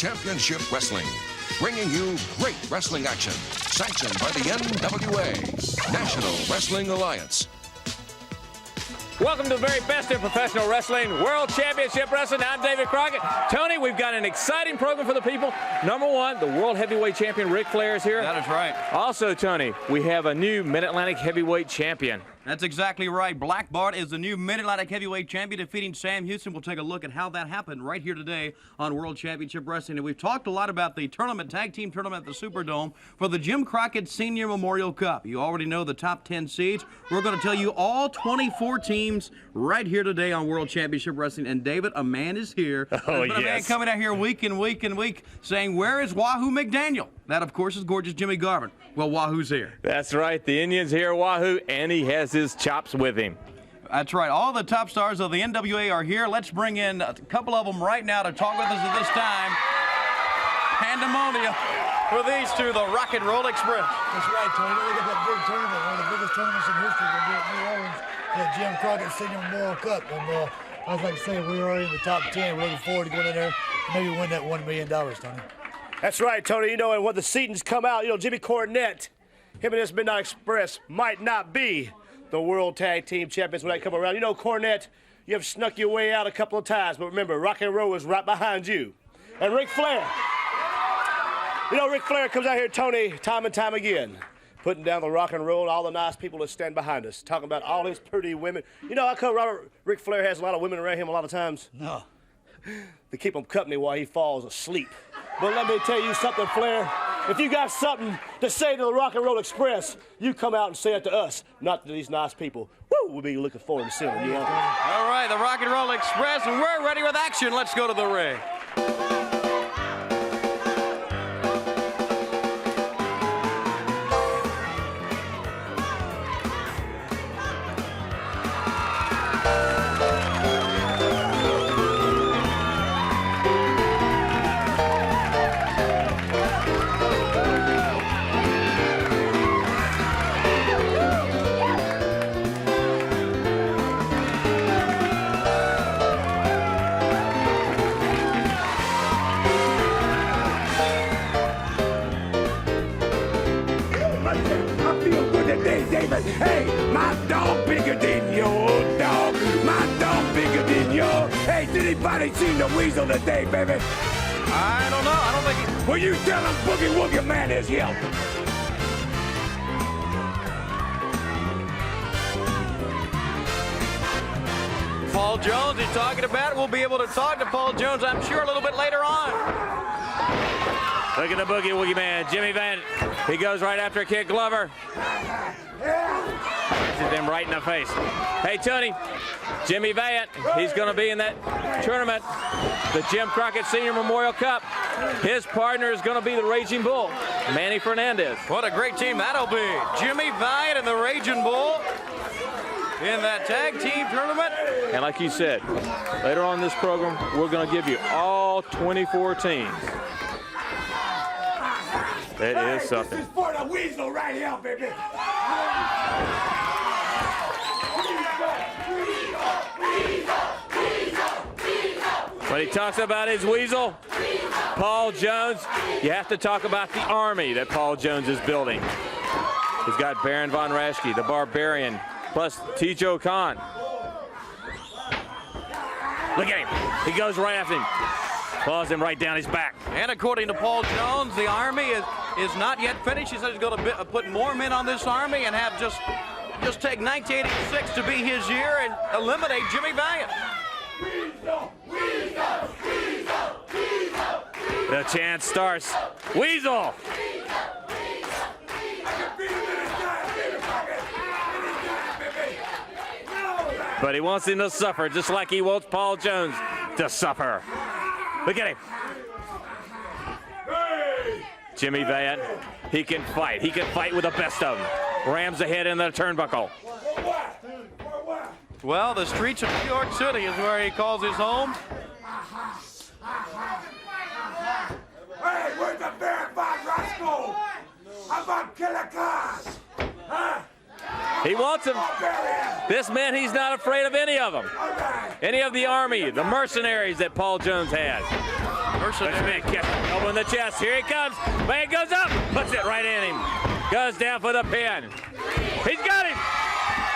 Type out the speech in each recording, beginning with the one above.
Championship Wrestling, bringing you great wrestling action, sanctioned by the NWA, National Wrestling Alliance. Welcome to the very best in professional wrestling, World Championship Wrestling. I'm David Crockett. Tony, we've got an exciting program for the people. Number one, the World Heavyweight Champion Ric Flair is here. That is right. Also, Tony, we have a new Mid-Atlantic Heavyweight Champion. That's exactly right. Black Bart is the new Mid-Atlantic Heavyweight Champion, defeating Sam Houston. We'll take a look at how that happened right here today on World Championship Wrestling. And we've talked a lot about the tournament, tag team tournament at the Superdome for the Jim Crockett Senior Memorial Cup. You already know the top 10 seeds. We're going to tell you all 24 teams right here today on World Championship Wrestling. And David, a man is here. Oh, yes. A man coming out here week and week and week saying, where is Wahoo McDaniel? That, of course, is gorgeous Jimmy Garvin. Well, Wahoo's here. That's right. The Indian's here, Wahoo, and he has his chops with him. That's right. All the top stars of the NWA are here. Let's bring in a couple of them right now to talk with us at this time. Pandemonium for these two, the Rock and Roll Express. That's right, Tony. Look at that big tournament, one of the biggest tournaments in history. We're going to be at New Orleans, the Jim Crockett Senior Memorial Cup. And I was like to say, we're already in the top 10. We're looking forward to going in there, maybe win that $1 million, Tony. That's right, Tony. You know, and when the seedings come out, you know, Jimmy Cornette, him and his Midnight Express might not be the World Tag Team Champions when they come around. You know, Cornette, you have snuck your way out a couple of times, but remember, Rock and Roll is right behind you. And Ric Flair, you know, Ric Flair comes out here, Tony, time and time again, putting down the rock and roll, all the nice people that stand behind us, talking about all his pretty women. You know, I cover Ric Flair has a lot of women around him a lot of times. No. They keep him company while he falls asleep. But let me tell you something, Flair. If you got something to say to the Rock and Roll Express, you come out and say it to us, not to these nice people. Woo! We'll be looking forward to seeing you. All right, the Rock and Roll Express, and we're ready with action. Let's go to the ring. Hey, my dog bigger than your dog. My dog bigger than your. Hey, did anybody seen the weasel today, baby? I don't know. I don't think he... Well, you tell him Boogie Woogie Man is here. Paul Jones is talking about it. We'll be able to talk to Paul Jones, I'm sure, a little bit later on. Look at the Boogie Woogie Man, Jimmy Valiant. He goes right after a kick, Glover. Hits them right in the face. Hey, Tony, Jimmy Valiant, he's going to be in that tournament, the Jim Crockett Senior Memorial Cup. His partner is going to be the Raging Bull, Manny Fernandez. What a great team that'll be. Jimmy Valiant and the Raging Bull in that tag team tournament. And like you said, later on in this program, we're going to give you all 24 teams. That is something. This is for the weasel right here, baby. When he talks about his weasel, Paul Jones, you have to talk about the army that Paul Jones is building. He's got Baron Von Raschke, the Barbarian, plus Tijo Khan. Look at him. He goes right after him. Claws him right down his back. And according to Paul Jones, the Army is not yet finished. He says he's going to put more men on this Army and have just take 1986 to be his year and eliminate Jimmy Valiant. The chant starts. Weasel! But he wants him to suffer just like he wants Paul Jones to suffer. Look at him. Jimmy Valiant, he can fight. He can fight with the best of them. Rams ahead in the turnbuckle. Well, the streets of New York City is where he calls his home. Hey, where's the Baron Von Raschke? How about Killer Khan? Huh? He wants him. This man, he's not afraid of any of them. Any of the army, the mercenaries that Paul Jones has. Reversal But Smith kick, elbow in the chest. Here he comes. Man goes up, puts it right in him. Goes down for the pin. He's got him.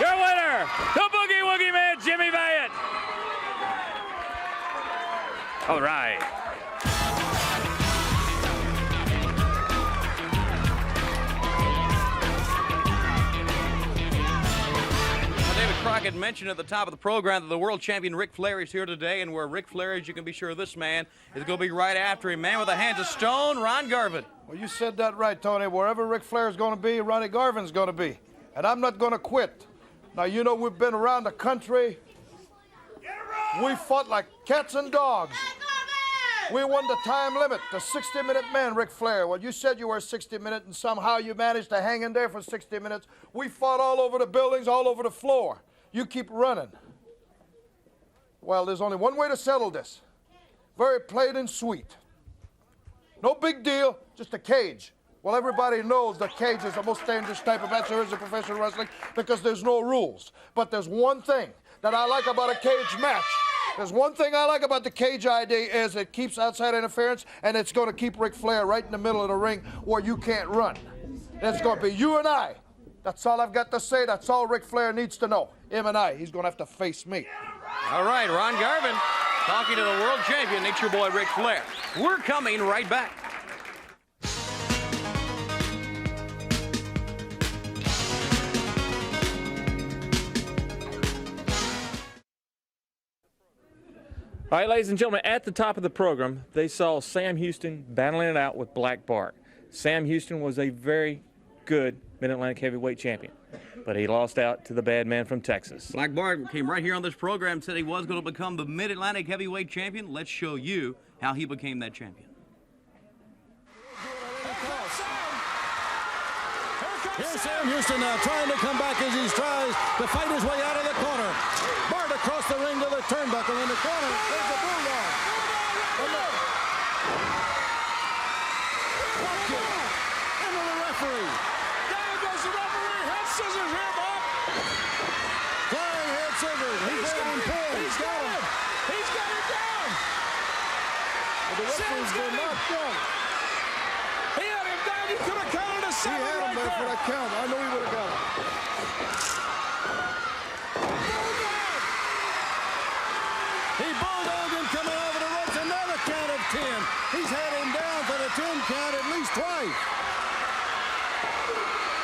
Your winner, the Boogie Woogie Man, Jimmy Valiant. All right. David Crockett mentioned at the top of the program that the world champion Ric Flair is here today, and where Ric Flair is, you can be sure this man is going to be right after him. Man with the hands of stone, Ron Garvin. Well, you said that right, Tony. Wherever Ric Flair is going to be, Ronnie Garvin's going to be. And I'm not going to quit. Now, you know, we've been around the country. We fought like cats and dogs. We won the time limit, the 60-minute man, Ric Flair. Well, you said you were 60-minute, and somehow you managed to hang in there for 60 minutes. We fought all over the buildings, all over the floor. You keep running. Well, there's only one way to settle this. Very plain and sweet. No big deal, just a cage. Well, everybody knows the cage is the most dangerous type of match there is in professional wrestling because there's no rules. But there's one thing that I like about a cage match. There's one thing I like about the cage idea is it keeps outside interference, and it's going to keep Ric Flair right in the middle of the ring where you can't run. It's going to be you and I. That's all I've got to say. That's all Ric Flair needs to know. Him and I. He's going to have to face me. All right, Ron Garvin talking to the world champion, Nature Boy Ric Flair. We're coming right back. All right, ladies and gentlemen, at the top of the program, they saw Sam Houston battling it out with Black Bart. Sam Houston was a very good Mid-Atlantic heavyweight champion, but he lost out to the bad man from Texas. Black Bart came right here on this program and said he was going to become the Mid-Atlantic heavyweight champion. Let's show you how he became that champion. Here's Sam Houston now trying to come back as he tries to fight his way out of the corner. Bart across the ring to the turnbuckle in the corner. There's the Bulldog. Into the referee. Down goes the referee. Head scissors here, Bob. Flying head scissors. He's got him pinned. He's got him. He's got him down. But the referee's been knocked out. He had him down. He could have counted a 7 right there. For that count. I know he would have got it. He bulldogged him coming over the ropes. Another count of 10. He's had him down for the 10 count at least twice.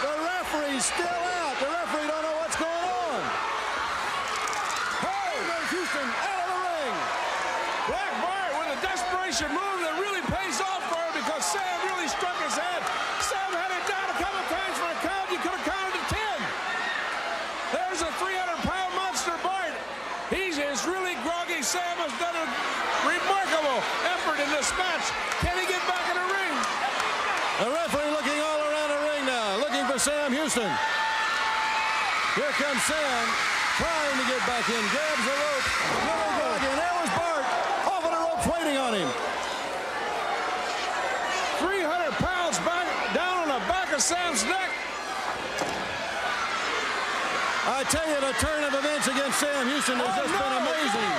The referee's still out. The referee don't know what's going on. Oh, there's Houston out of the ring. Black Bart with a desperation move that really pays off for him because Sam really struck his head. Sam had him down a couple times for a count. You could have counted to 10. There's a 300-pound monster Bart. He's really groggy. Sam has done a remarkable effort in this match. Can he get back in the ring? The referee looking all around the ring now, looking for Sam Houston. Here comes Sam, trying to get back in. Grabs the rope. Really groggy. And there was Bart off of the ropes waiting on him. 300 pounds back, down on the back of Sam's neck. I tell you, the turn of events against Sam Houston has just been amazing.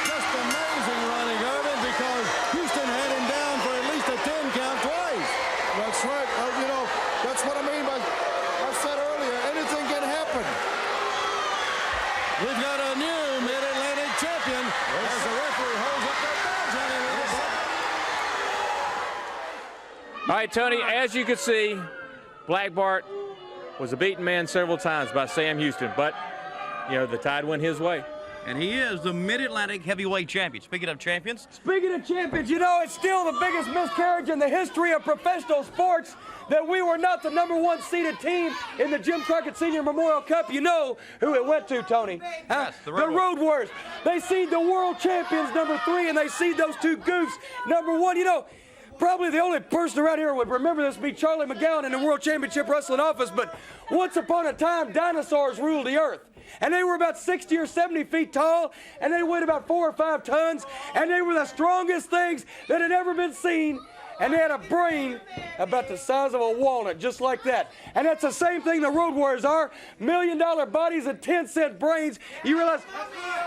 Just amazing, Ronnie Garvin, because Houston had him down for at least a 10 count twice. That's right. You know, that's what I mean by, I said earlier, anything can happen. We've got a new Mid-Atlantic champion as the referee holds up their badge on him. All right, Tony, as you can see, Black Bart was a beaten man several times by Sam Houston, but, you know, the tide went his way. And he is the Mid-Atlantic heavyweight champion. Speaking of champions, Speaking of champions, you know, it's still the biggest miscarriage in the history of professional sports that we were not the #1 seeded team in the Jim Crockett Senior Memorial Cup. You know who it went to, Tony. Yes, the Road Warriors. They seed the world champions #3, and they seed those two goofs #1. You know, probably the only person around here would remember this be Charlie McGowan in the World Championship Wrestling office, but once upon a time, dinosaurs ruled the earth. And they were about 60 or 70 feet tall, and they weighed about 4 or 5 tons, and they were the strongest things that had ever been seen, and they had a brain about the size of a walnut, just like that. And that's the same thing the Road Warriors are, $1 million bodies and 10-cent brains. You realize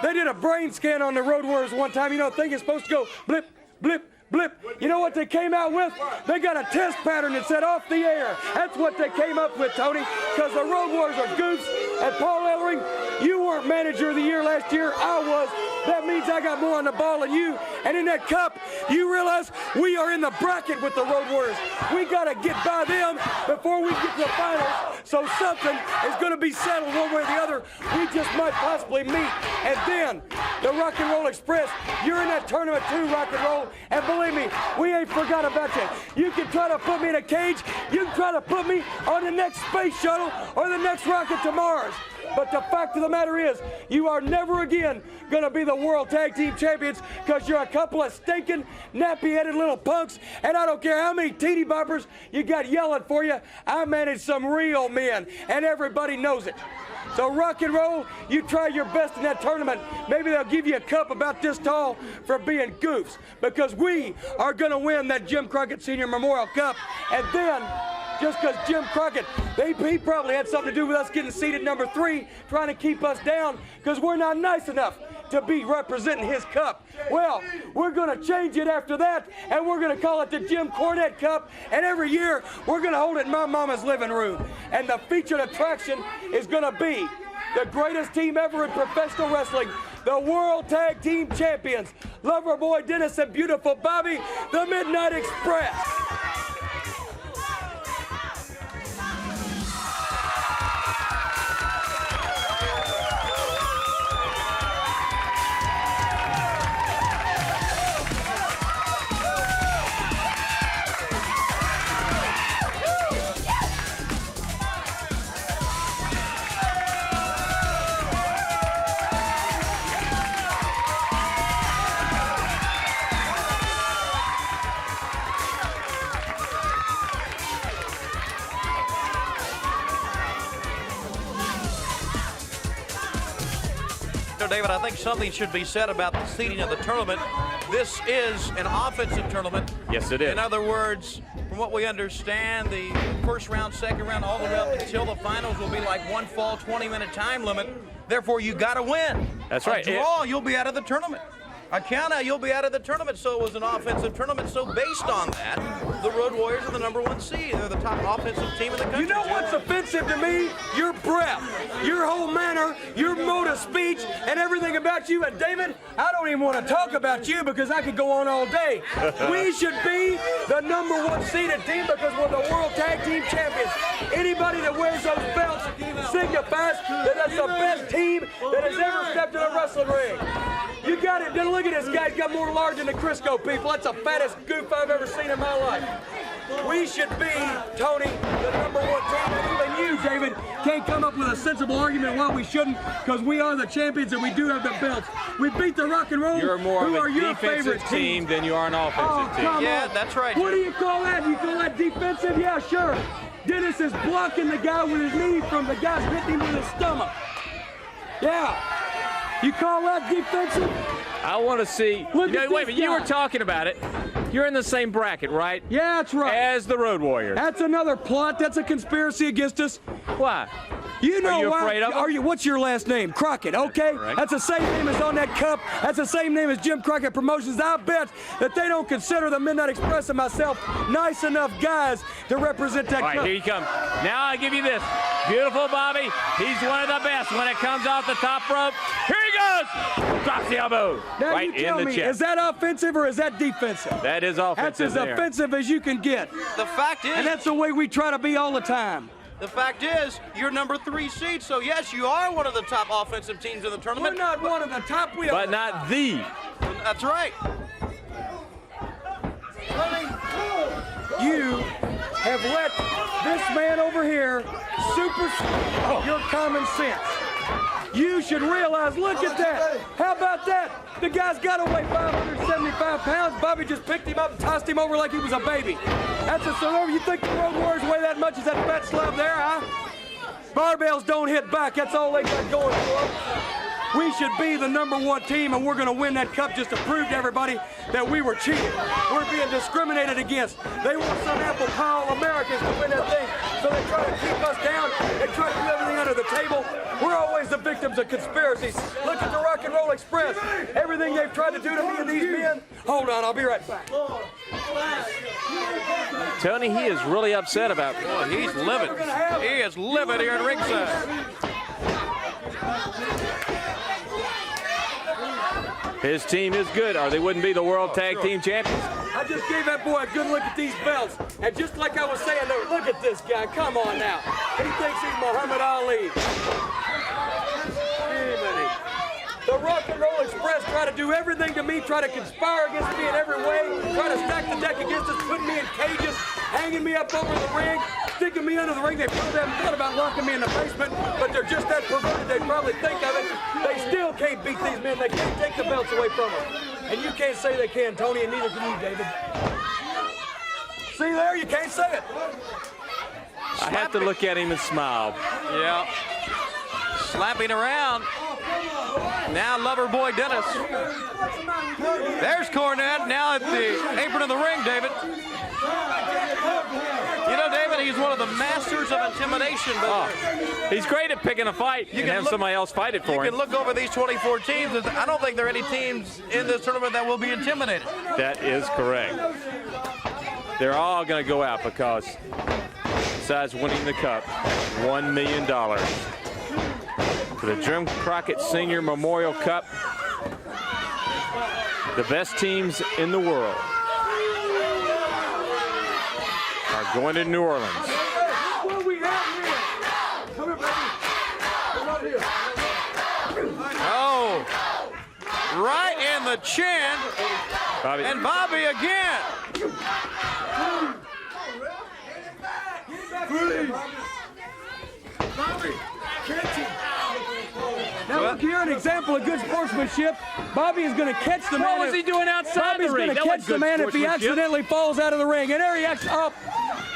they did a brain scan on the Road Warriors one time. You know, the thing is supposed to go blip, blip, blip. You know what they came out with? They got a test pattern that said off the air. That's what they came up with, Tony, because the Road Warriors are goofs. And Paul Ellering, you weren't manager of the year last year. I was. That means I got more on the ball than you. And in that cup, you realize we are in the bracket with the Road Warriors. We got to get by them before we get to the finals. So something is going to be settled one way or the other. We just might possibly meet. And then the Rock and Roll Express, you're in that tournament too, Rock and Roll. And believe me, we ain't forgot about you. You can try to put me in a cage. You can try to put me on the next space shuttle or the next rocket to Mars. But the fact of the matter is, you are never again going to be the World Tag Team Champions because you're a couple of stinking, nappy-headed little punks. And I don't care how many teeny boppers you got yelling for you. I manage some real men, and everybody knows it. So Rock and Roll, you try your best in that tournament. Maybe they'll give you a cup about this tall for being goofs, because we are going to win that Jim Crockett Senior Memorial Cup. And then, just because Jim Crockett, he probably had something to do with us getting seated number 3, trying to keep us down, because we're not nice enough to be representing his cup. Well, we're going to change it after that, and we're going to call it the Jim Cornette Cup, and every year we're going to hold it in my mama's living room. And the featured attraction is going to be the greatest team ever in professional wrestling, the World Tag Team Champions, Loverboy Dennis and Beautiful Bobby, the Midnight Express. David, I think something should be said about the seeding of the tournament. This is an offensive tournament. Yes, it is. In other words, from what we understand, the first round, second round, all the way up until the finals will be like one fall 20-minute time limit. Therefore, you got to win. That's right. A draw, you'll be out of the tournament. A count out, you'll be out of the tournament. So it was an offensive tournament. So based on that, the Road Warriors are the #1 seed. They're the top offensive team in the country. You know what's offensive to me? Your breath, your whole manner, your mode of speech, and everything about you. And David, I don't even want to talk about you because I could go on all day. We should be the #1 seeded team because we're the World Tag Team Champions. Anybody that wears those belts signifies that that's the best team that has ever stepped in a wrestling ring. You got it. Then look at this guy. He's got more large than the Crisco people. That's the fattest goof I've ever seen in my life. We should be, Tony, the #1 team. And even you, David, can't come up with a sensible argument why we shouldn't, because we are the champions and we do have the belts. We beat the Rock and Roll. You're more who of are a your defensive favorite team than you are an offensive team. Come Yeah, on. that's right. What do you call that? You call that defensive? Yeah, sure. Dennis is blocking the guy with his knee from the guy's hitting him with his stomach. Yeah. You call that defensive? I want to see. Look You know, at wait a this minute. You were guy. talking about it. You're in the same bracket, right? Yeah, that's right. As the Road Warriors. That's another plot. That's a conspiracy against us. Why? You know Are you why? afraid of him? Are you? What's your last name? Crockett. Okay. correct. That's the same name as on that cup. That's the same name as Jim Crockett Promotions. I bet that they don't consider the Midnight Express and myself nice enough guys to represent that All right, cup. here you come. Now I give you this. Beautiful Bobby. He's one of the best when it comes off the top rope. Here he goes. Drops the elbow. Now right you tell in the me, chest. is that offensive or is that defensive? That is That's offensive as there. offensive as you can get. The fact is, And that's the way we try to be all the time. the fact is, you're #3 seed. So yes, you are one of the top offensive teams in the We're tournament. not one of the top. We are But the not top. the. That's right. You have let this man over here supersede your common sense. You should realize, look at that. How about that? The guy's got to weigh 575 pounds. Bobby just picked him up and tossed him over like he was a baby. That's a so you think the Road Warriors weigh that much as that fat slab there, huh? Barbells don't hit back. That's all they got going for them. We should be the #1 team, and we're going to win that cup just to prove to everybody that we were cheated. We're being discriminated against. They want some apple pie Americans to win that thing. So they try to keep us down. They try to do everything under the table. We're always the victims of conspiracies. Look at the Rock and Roll Express. Everything they've tried to do to me and these men. Hold on, I'll be right back. Tony, he is really upset about it. Boy, he's livid. He is livid here at ringside. His team is good, or they wouldn't be the World Tag Team Champions. I just gave that boy a good look at these belts. And just like I was saying, look at this guy. Come on now. He thinks he's Muhammad Ali. The Rock and Roll Express try to do everything to me, try to conspire against me in every way, try to stack the deck against us, putting me in cages, hanging me up over the ring, sticking me under the ring. They probably haven't thought about locking me in the basement, but they're just that perverted. They probably think of it. They still can't beat these men. They can't take the belts away from them. And you can't say they can, Tony, and neither can you, David. See there? You can't say it. I have to look at him and smile. Yeah. Slapping around. Now Loverboy Dennis. There's Cornette now at the apron of the ring, David. You know, David, he's one of the masters of intimidation. But he's great at picking a fight and have somebody else fight it for him. You can look over these 24 teams. And I don't think there are any teams in this tournament that will be intimidated. That is correct. They're all going to go out because, besides winning the cup, $1 million. For the Jim Crockett Senior Memorial Cup, the best teams in the world are going to New Orleans. Oh, right in the chin. Bobby. And Bobby again. Now look here, an example of good sportsmanship. Bobby is going to catch the man. What was he doing outside Bobby's the ring? going to That catch was the good man if he sportsmanship. accidentally falls out of the ring. And there he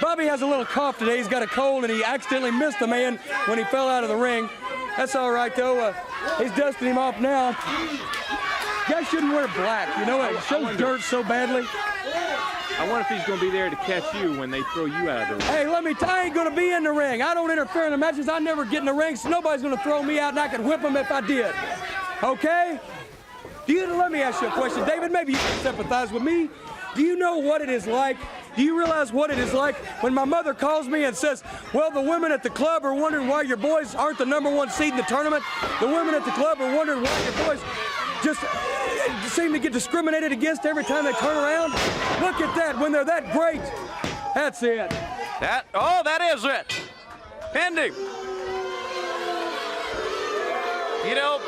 Bobby has a little cough today. He's got a cold, and he accidentally missed the man when he fell out of the ring. That's all right, though. He's dusting him off now. Guys shouldn't wear black. You know, it shows dirt so badly. I wonder if he's going to be there to catch you when they throw you out of the ring. Hey, I ain't going to be in the ring. I don't interfere in the matches. I never get in the ring, so nobody's going to throw me out, and I can whip them if I did. Okay? Let me ask you a question. David, maybe you can sympathize with me. Do you know what it is like? Do you realize what it is like when my mother calls me and says, well, the women at the club are wondering why your boys aren't the #1 seed in the tournament? The women at the club are wondering why your boys just seem to get discriminated against every time they turn around? Look at that, when they're that great. That's it. That is it. Pending. You know,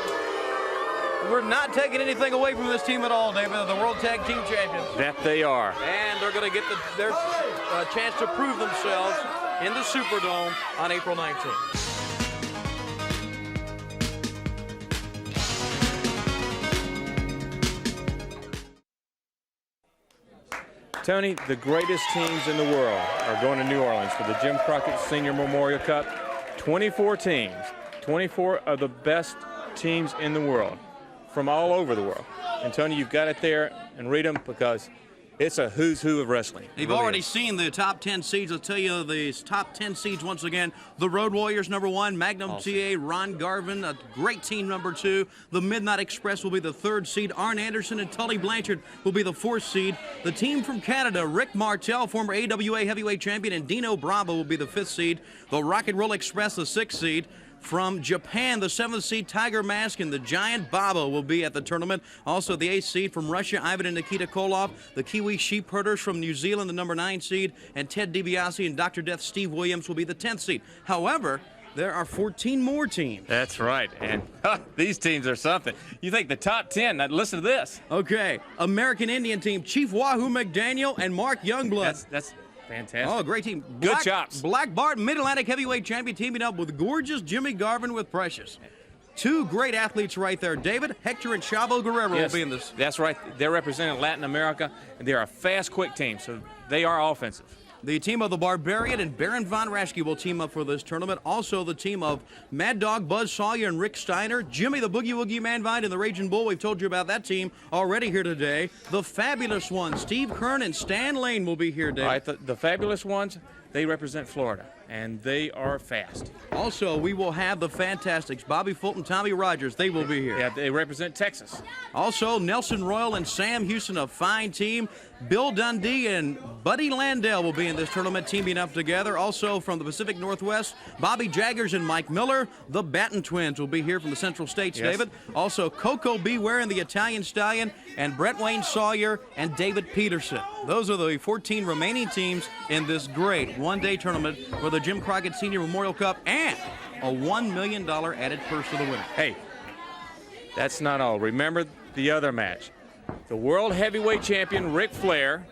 we're not taking anything away from this team at all, David. They're the World Tag Team Champions. That they are. And they're going to get their chance to prove themselves in the Superdome on April 19th. Tony, the greatest teams in the world are going to New Orleans for the Jim Crockett Senior Memorial Cup. 24 teams, 24 of the best teams in the world from all over the world. And Tony, you've got it there, and read them because it's a who's who of wrestling. You've already seen the top 10 seeds. I'll tell you the top 10 seeds once again. The Road Warriors, #1. Magnum TA, Ron Garvin, a great team, #2. The Midnight Express will be the 3rd seed. Arn Anderson and Tully Blanchard will be the 4th seed. The team from Canada, Rick Martel, former AWA heavyweight champion, and Dino Bravo will be the 5th seed. The Rock and Roll Express, the 6th seed. From Japan, the 7th seed, Tiger Mask and the Giant Baba will be at the tournament. Also, the 8th seed from Russia, Ivan and Nikita Koloff. The Kiwi Sheep Herders from New Zealand, the #9 seed. And Ted DiBiase and Dr. Death Steve Williams will be the 10th seed. However, there are 14 more teams. That's right, and these teams are something. You think the top 10, now listen to this. Okay, American Indian team, Chief Wahoo McDaniel and Mark Youngblood. That's fantastic. Oh, great team. Good chops. Black Bart, Mid-Atlantic heavyweight champion, teaming up with gorgeous Jimmy Garvin with Precious. Two great athletes right there. David, Hector, and Chavo Guerrero will be in this. That's right. They're representing Latin America, and they're a fast, quick team, so they are offensive. The team of the Barbarian and Baron Von Raschke will team up for this tournament. Also, the team of Mad Dog, Buzz Sawyer, and Rick Steiner. Jimmy the Boogie Woogie Man Vine and the Raging Bull. We've told you about that team already here today. The Fabulous Ones, Steve Kern and Stan Lane will be here, David. All right, the Fabulous Ones, they represent Florida. and they are fast. Also, we will have the Fantastics, Bobby Fulton, Tommy Rogers. They will be here. Yeah, they represent Texas. Also, Nelson Royal and Sam Houston, a fine team. Bill Dundee and Buddy Landell will be in this tournament, teaming up together. Also, from the Pacific Northwest, Bobby Jaggers and Mike Miller. The Batten Twins will be here from the Central States, Yes. David. Also, Coco Beware and the Italian Stallion, and Brett Wayne Sawyer and David Peterson. Those are the 14 remaining teams in this great one-day tournament for the Jim Crockett Senior Memorial Cup and a $1 million added purse to the winner. Hey, that's not all. Remember the other match. The World Heavyweight Champion, Ric Flair,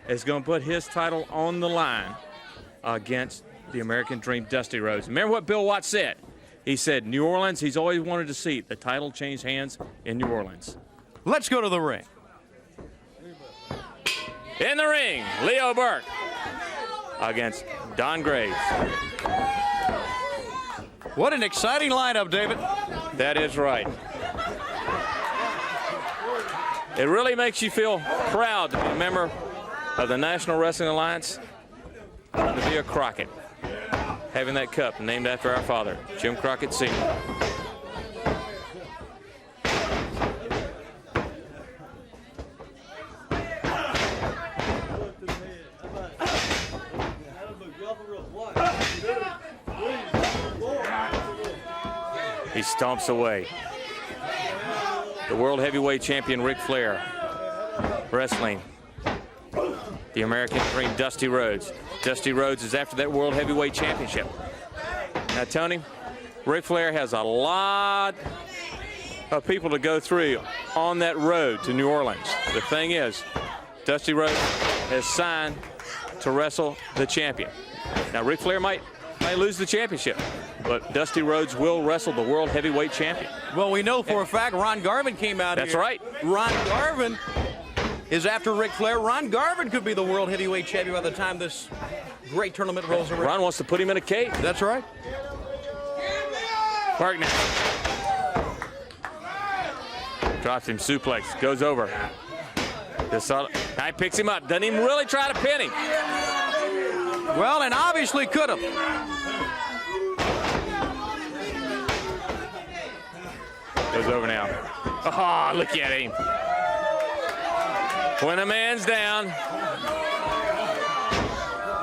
is going to put his title on the line against the American Dream, Dusty Rhodes. Remember what Bill Watts said? He said, New Orleans, he's always wanted to see the title change hands in New Orleans. Let's go to the ring. In the ring, Leo Burke against Don Graves. What an exciting lineup, David. That is right. It really makes you feel proud to be a member of the National Wrestling Alliance, to be a Crockett, having that cup named after our father, Jim Crockett Sr. He stomps away. The World Heavyweight Champion, Ric Flair, wrestling the American Dream, Dusty Rhodes. Dusty Rhodes is after that World Heavyweight Championship. Now, Tony, Ric Flair has a lot of people to go through on that road to New Orleans. The thing is, Dusty Rhodes has signed to wrestle the champion. Now, Ric Flair might lose the championship, but Dusty Rhodes will wrestle the World Heavyweight Champion. Well, we know for a fact Ron Garvin came out here. That's right. Ron Garvin is after Ric Flair. Ron Garvin could be the World Heavyweight Champion by the time this great tournament rolls around. Ron wants to put him in a cage. That's right. Park now. Drops him, suplex, goes over. Guy picks him up, doesn't even really try to pin him. Well, and obviously could have. Goes over now. Oh, look at him. When a man's down,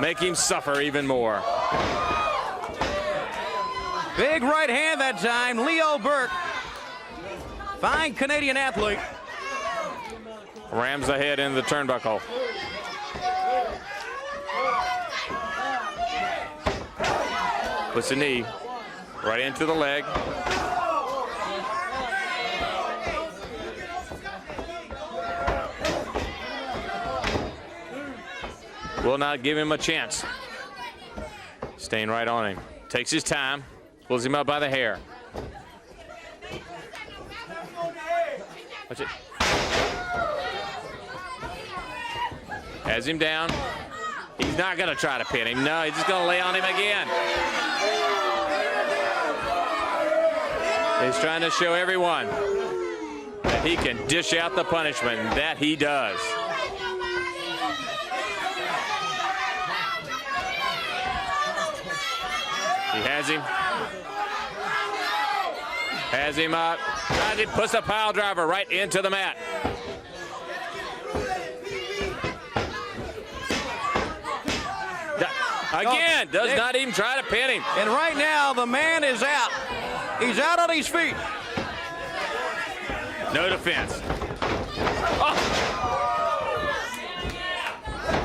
make him suffer even more. Big right hand that time, Leo Burke. Fine Canadian athlete. Rams ahead in the turnbuckle. Puts the knee right into the leg. Will not give him a chance. Staying right on him. Takes his time. Pulls him up by the hair. Watch it. Has him down. He's not going to try to pin him. No, he's just going to lay on him again. He's trying to show everyone that he can dish out the punishment, and that he does. He has him. Has him up. Puts the pile driver right into the mat. Again, does not even try to pin him. And right now, the man is out. He's out on his feet. No defense. Oh.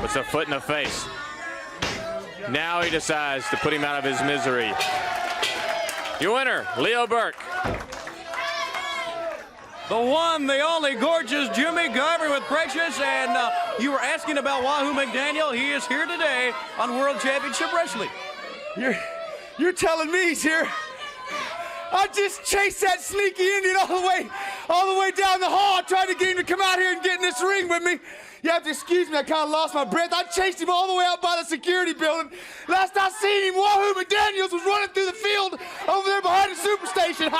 Puts a foot in the face. Now he decides to put him out of his misery. Your winner, Leo Burke. The one, the only gorgeous Jimmy Garvin with Precious. And you were asking about Wahoo McDaniel. He is here today on World Championship Wrestling. You're telling me he's here? I just chased that sneaky Indian all the way down the hall. I tried to get him to come out here and get in this ring with me. You have to excuse me, I kind of lost my breath. I chased him all the way out by the security building. Last I seen him, Wahoo McDaniels was running through the field over there behind the superstation.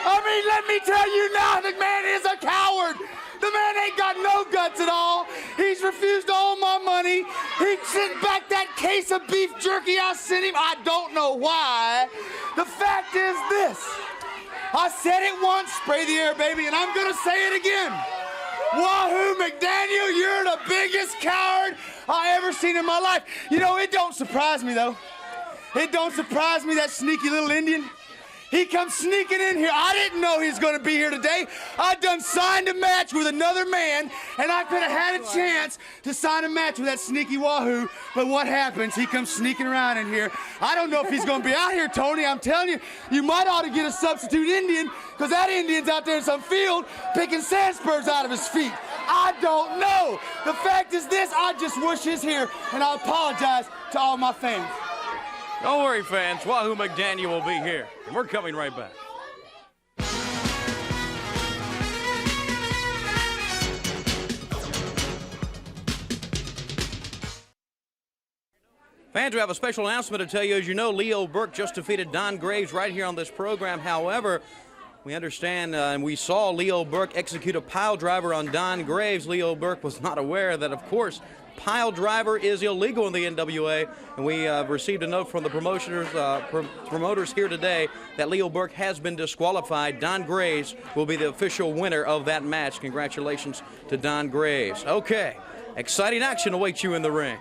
I mean, let me tell you now, the man is a coward. The The man ain't got no guts at all. He's refused all my money. He sent back that case of beef jerky I sent him. I don't know why. The fact is this. I said it once, spray the air, baby, and I'm gonna say it again. Wahoo McDaniel, you're the biggest coward I ever seen in my life. You know, it don't surprise me, though. It don't surprise me, that sneaky little Indian. He comes sneaking in here. I didn't know he was going to be here today. I done signed a match with another man, and I could have had a chance to sign a match with that sneaky Wahoo. But what happens? He comes sneaking around in here. I don't know if he's going to be out here, Tony. I'm telling you, you might ought to get a substitute Indian, because that Indian's out there in some field picking sand spurs out of his feet. I don't know. The fact is this, I just wish he's here, and I apologize to all my fans. Don't worry, fans. Wahoo McDaniel will be here. And we're coming right back. Fans, we have a special announcement to tell you. As you know, Leo Burke just defeated Don Graves right here on this program. However, we understand and we saw Leo Burke execute a pile driver on Don Graves. Leo Burke was not aware that, of course, pile driver is illegal in the NWA, and we received a note from the promoters here today that Leo Burke has been disqualified. Don Graves will be the official winner of that match. Congratulations to Don Graves. Okay, exciting action awaits you in the ring.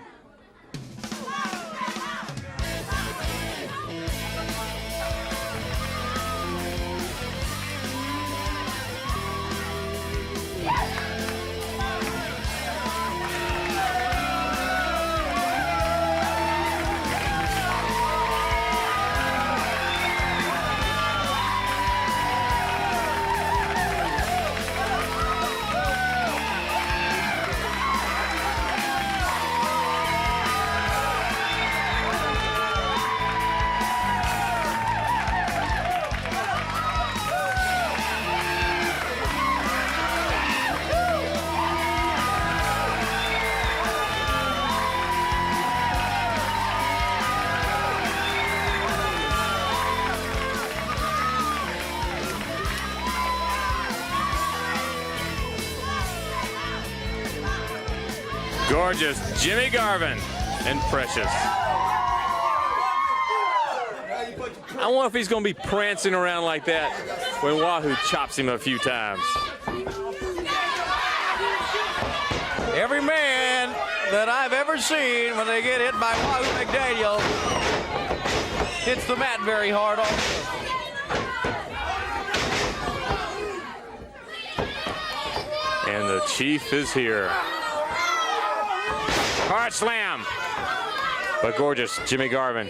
Gorgeous Jimmy Garvin and Precious. I wonder if he's going to be prancing around like that when Wahoo chops him a few times. Every man that I've ever seen when they get hit by Wahoo McDaniel hits the mat very hard also. And the Chief is here. Hard slam. But gorgeous Jimmy Garvin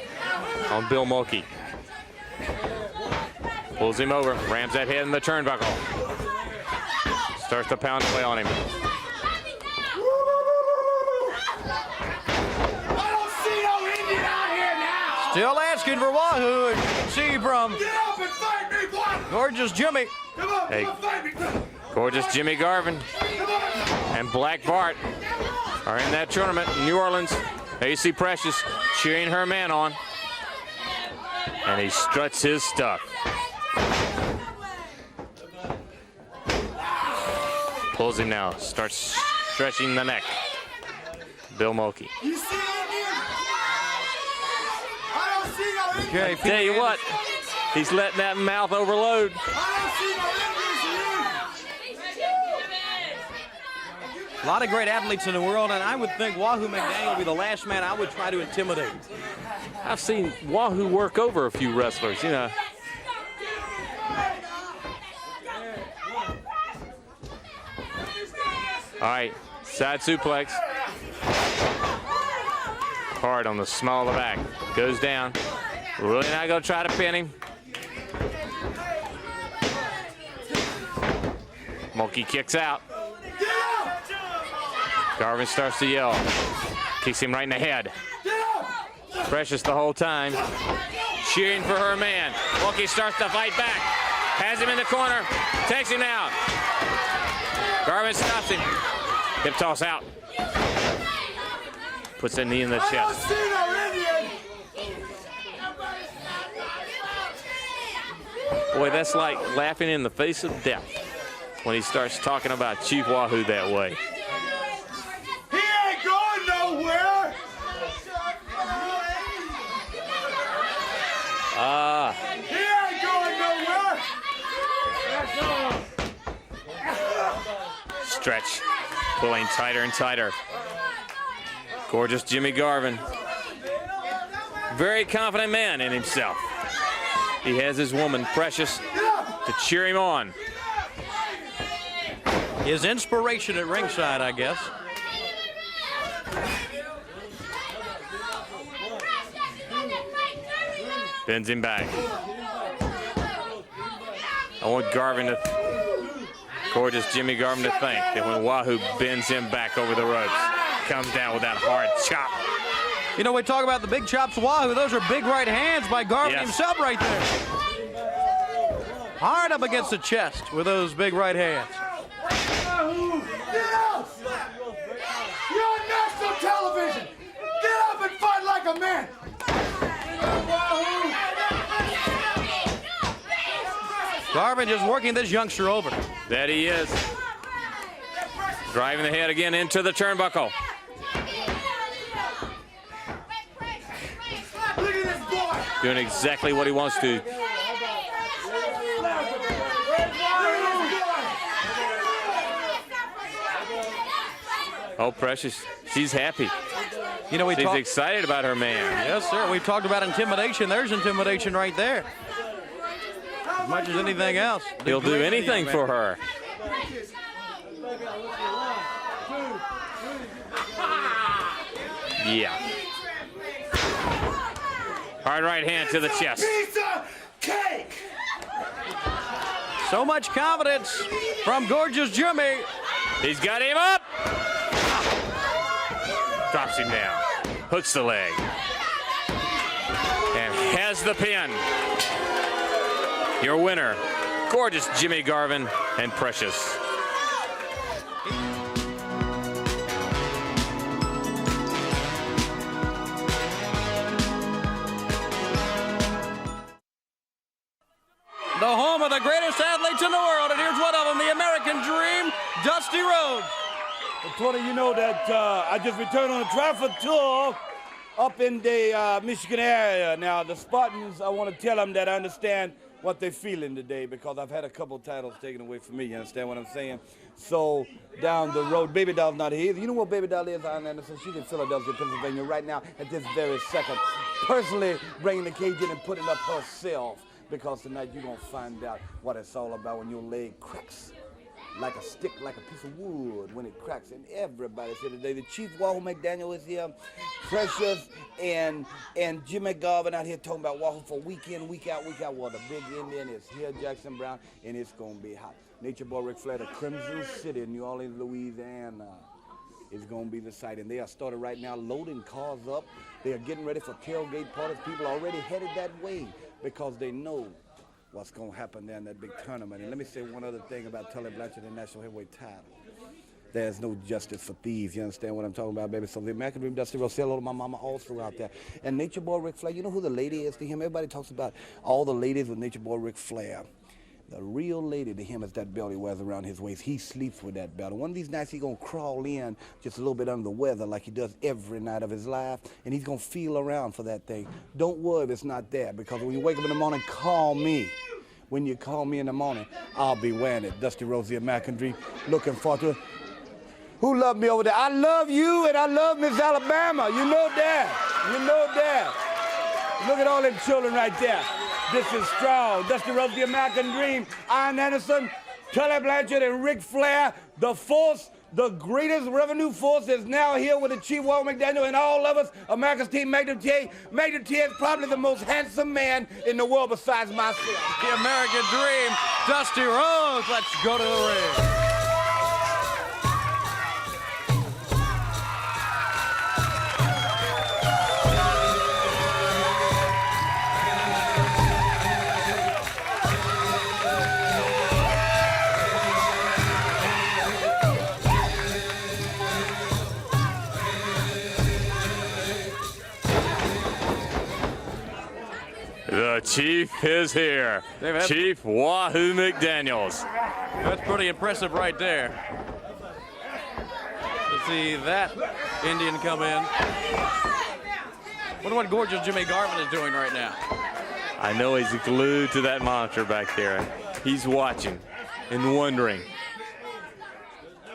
on Bill Mulkey. Pulls him over, rams that head in the turnbuckle. Starts to pound away on him. I don't see no Indian out here now. Still asking for Wahoo, as you can see from Get up and fight me, Wahoo. gorgeous Jimmy. Come on, Hey. come on, fight me. Gorgeous Jimmy Garvin and Black Bart are in that tournament in New Orleans. AC Precious cheering her man on. And he struts his stuff. Pulls him now, starts stretching the neck. Bill Mulkey. You see Indian? I don't see no Indian. Okay, Tell you what, he's letting that mouth overload. I don't see no a lot of great athletes in the world, and I would think Wahoo McDaniel would be the last man I would try to intimidate. I've seen Wahoo work over a few wrestlers, you know. All right, side suplex. Hard on the small of the back. Goes down. Really not going to try to pin him. Mulkey kicks out. Garvin starts to yell. Kicks him right in the head. Precious the whole time. Cheering for her man. Mulkey starts to fight back. Has him in the corner. Takes him out. Garvin stops him. Hip toss out. Puts a knee in the chest. Boy, that's like laughing in the face of death. when he starts talking about Chief Wahoo that way. He ain't going nowhere. He ain't going nowhere. Stretch, pulling tighter and tighter. Gorgeous Jimmy Garvin. Very confident man in himself. He has his woman, Precious, to cheer him on. His inspiration at ringside, I guess. Bends him back. I want gorgeous Jimmy Garvin to think that when Wahoo bends him back over the ropes, comes down with that hard chop. You know, we talk about the big chops of Wahoo. Those are big right hands by Garvin himself right there. Hard up against the chest with those big right hands. Wahoo, get up! You're on national television. Get up and fight like a man. Garvin just working this youngster over. That he is. Driving the head again into the turnbuckle. Look at this boy. Doing exactly what he wants to. Oh, Precious, she's happy. You know, she's excited about her man. Yes, sir. We've talked about intimidation. There's intimidation right there. As much as anything else. He'll do anything for her. Yeah. Hard right hand to the chest. Piece of cake. So much confidence from gorgeous Jimmy. He's got him up. Drops him down. Hooks the leg. And has the pin. Your winner, gorgeous Jimmy Garvin and Precious. The home of the greatest athletes in the world, and here's one of them, the American Dream, Dusty Rhodes. Well, Tony, you know that I just returned on a travel tour up in the Michigan area. Now, the Spartans, I want to tell them that I understand what they're feeling today because I've had a couple of titles taken away from me. You understand what I'm saying? So, down the road, Baby Doll's not here. You know what Baby Doll is, Arn Anderson? She's in Philadelphia, Pennsylvania right now at this very second. Personally bringing the cage in and putting up herself. Because tonight you're going to find out what it's all about when your leg cracks like a stick, like a piece of wood when it cracks. And everybody's here today. The Chief Wahoo McDaniel is here, Precious, and Jimmy Garvin out here talking about Wahoo for week in, week out, week out. Well, the big Indian is here, Jackson Brown, and it's going to be hot. Nature Boy Ric Flair, the Crimson City, New Orleans, Louisiana, is going to be the site. And they are started right now loading cars up. They are getting ready for tailgate parties. People are already headed that way, because they know what's going to happen there in that big tournament. And let me say one other thing about Tully Blanchard and the national heavyweight title. There's no justice for thieves. You understand what I'm talking about, baby? So the American Dream, Dusty Rhodes, say hello to my mama also out there. And Nature Boy Ric Flair, you know who the lady is to him? Everybody talks about all the ladies with Nature Boy Ric Flair. The real lady to him is that belt he wears around his waist. He sleeps with that belt. And one of these nights he's going to crawl in just a little bit under the weather like he does every night of his life, and he's going to feel around for that thing. Don't worry if it's not there, because when you wake up in the morning, call me. When you call me in the morning, I'll be wearing it. Dusty Rhodes, the American Dream, looking forward to it. Who loved me over there? I love you, and I love Miss Alabama. You know that. You know that. Look at all them children right there. This is strong. Dusty Rhodes, the American Dream, Arn Anderson, Tully Blanchard, and Ric Flair. The force, the greatest revenue force, is now here with the Chief Wahoo McDaniel and all of us. America's team, Magnum T. Magnum T is probably the most handsome man in the world besides myself. The American Dream, Dusty Rhodes. Let's go to the ring. The Chief is here. Chief Wahoo McDaniels. That's pretty impressive right there. To see that Indian come in. Wonder what gorgeous Jimmy Garvin is doing right now. I know he's glued to that monitor back there. He's watching and wondering,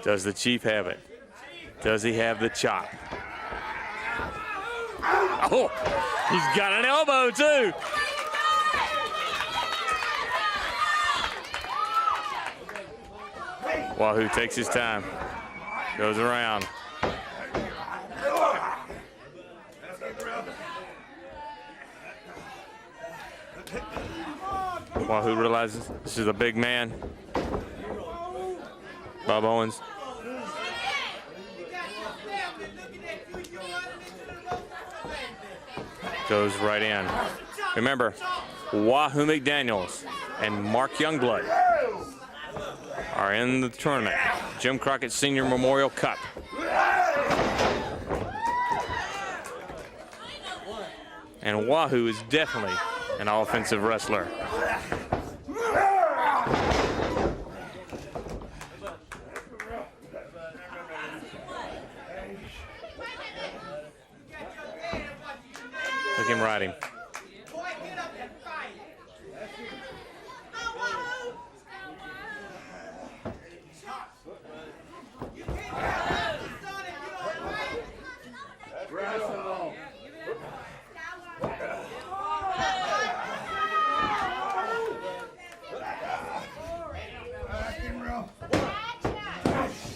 does the Chief have it? Does he have the chop? Oh, he's got an elbow too. Wahoo takes his time, goes around. Wahoo realizes this is a big man. Bob Owens. Goes right in. Remember, Wahoo McDaniels and Mark Youngblood are in the tournament. Jim Crockett Senior Memorial Cup. And Wahoo is definitely an offensive wrestler. Look him riding.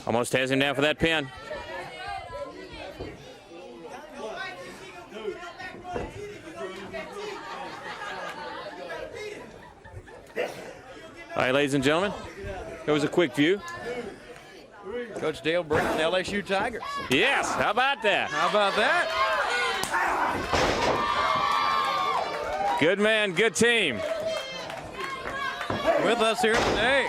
Almost has him down for that pin. All right, ladies and gentlemen, that was a quick view. Coach Dale Britton, LSU Tigers. Yes, how about that? How about that? Good man, good team. With us here today.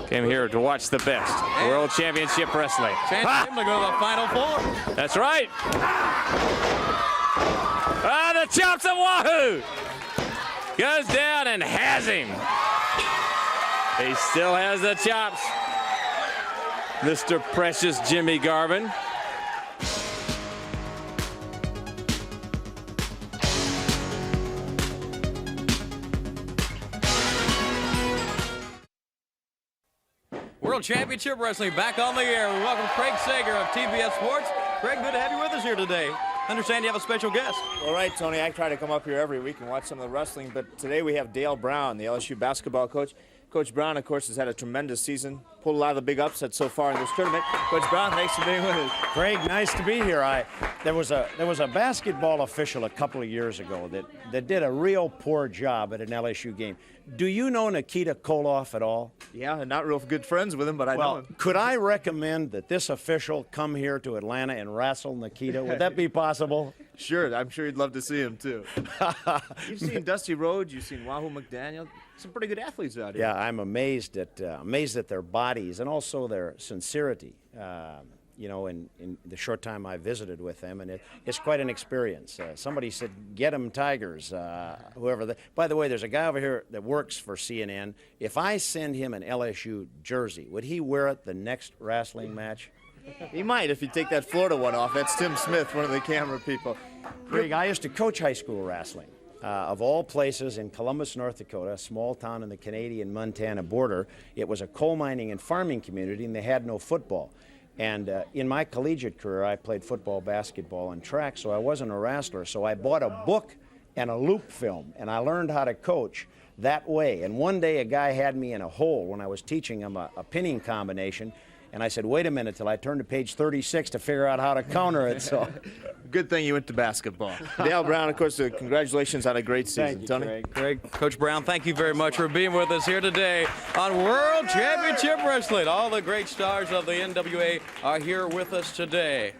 Came here to watch the best World Championship Wrestling. Chance for him to go to the Final Four. That's right. Ah, the chops of Wahoo. Goes down and has him. He still has the chops. Mr. Precious Jimmy Garvin. World Championship Wrestling back on the air. We welcome Craig Sager of TBS Sports. Craig, good to have you with us here today. Understand you have a special guest. All right, Tony, I try to come up here every week and watch some of the wrestling, but today we have Dale Brown, the LSU basketball coach. Coach Brown, of course, has had a tremendous season, pulled a lot of the big upsets so far in this tournament. Coach Brown, thanks for being with us. Craig, nice to be here. There was a basketball official a couple of years ago that did a real poor job at an LSU game. Do you know Nikita Koloff at all? Yeah, I'm not real good friends with him, but I know him. Could I recommend that this official come here to Atlanta and wrestle Nikita? Would that be possible? Sure, I'm sure you'd love to see him, too. You've seen Dusty Rhodes, you've seen Wahoo McDaniel. Some pretty good athletes out here. Yeah, I'm amazed at their bodies and also their sincerity. You know, in the short time I visited with them, and it's quite an experience. Somebody said, "Get 'em Tigers," whoever. By the way, there's a guy over here that works for CNN. If I send him an LSU jersey, would he wear it the next wrestling match? He might if you take that Florida one off. That's Tim Smith, one of the camera people. Craig, I used to coach high school wrestling. Of all places, in Columbus, North Dakota, a small town in the Canadian-Montana border. It was a coal mining and farming community, and they had no football. And in my collegiate career, I played football, basketball, and track, so I wasn't a wrestler. So I bought a book and a loop film, and I learned how to coach that way. And one day, a guy had me in a hole when I was teaching him a pinning combination, and I said, wait a minute till I turn to page 36 to figure out how to counter it. So, good thing you went to basketball. Dale Brown, of course, congratulations on a great season. Thank you, Tony. Craig, Coach Brown, thank you very much for being with us here today on World Championship Wrestling. All the great stars of the NWA are here with us today.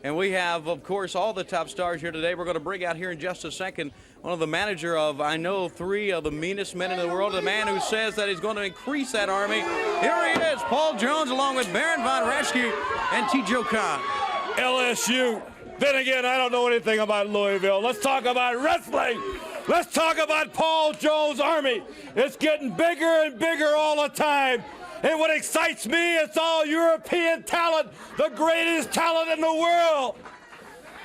And we have, of course, all the top stars here today. We're going to bring out here in just a second one of the manager of, I know, 3 of the meanest men in the world, the man who says that he's going to increase that army. Here he is, Paul Jones, along with Baron Von Raschke and T. Joe Khan. LSU, Then again, I don't know anything about Louisville. Let's talk about wrestling. Let's talk about Paul Jones' Army. It's getting bigger and bigger all the time. And what excites me is all European talent, the greatest talent in the world.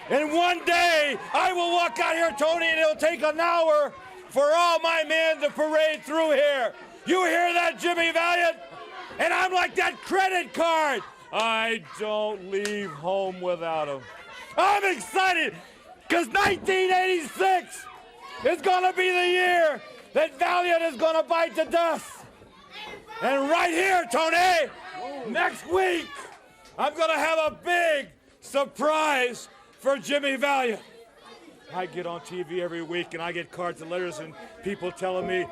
And one day, I will walk out here, Tony, and it'll take an hour for all my men to parade through here. You hear that, Jimmy Valiant? And I'm like that credit card. I don't leave home without him. I'm excited because 1986 is going to be the year that Valiant is going to bite the dust. And right here, Tony, next week, I'm going to have a big surprise for Jimmy Valiant. I get on TV every week and I get cards and letters and people telling me,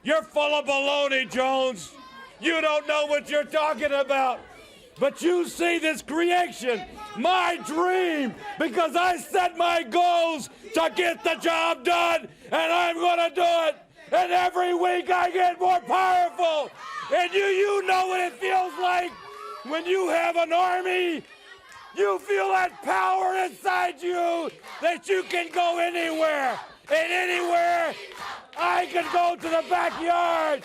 "You're full of baloney, Jones. You don't know what you're talking about." But you see this creation, my dream, because I set my goals to get the job done, and I'm going to do it. And every week I get more powerful. And you know what it feels like when you have an army. You feel that power inside you that you can go anywhere. And anywhere, I can go to the backyard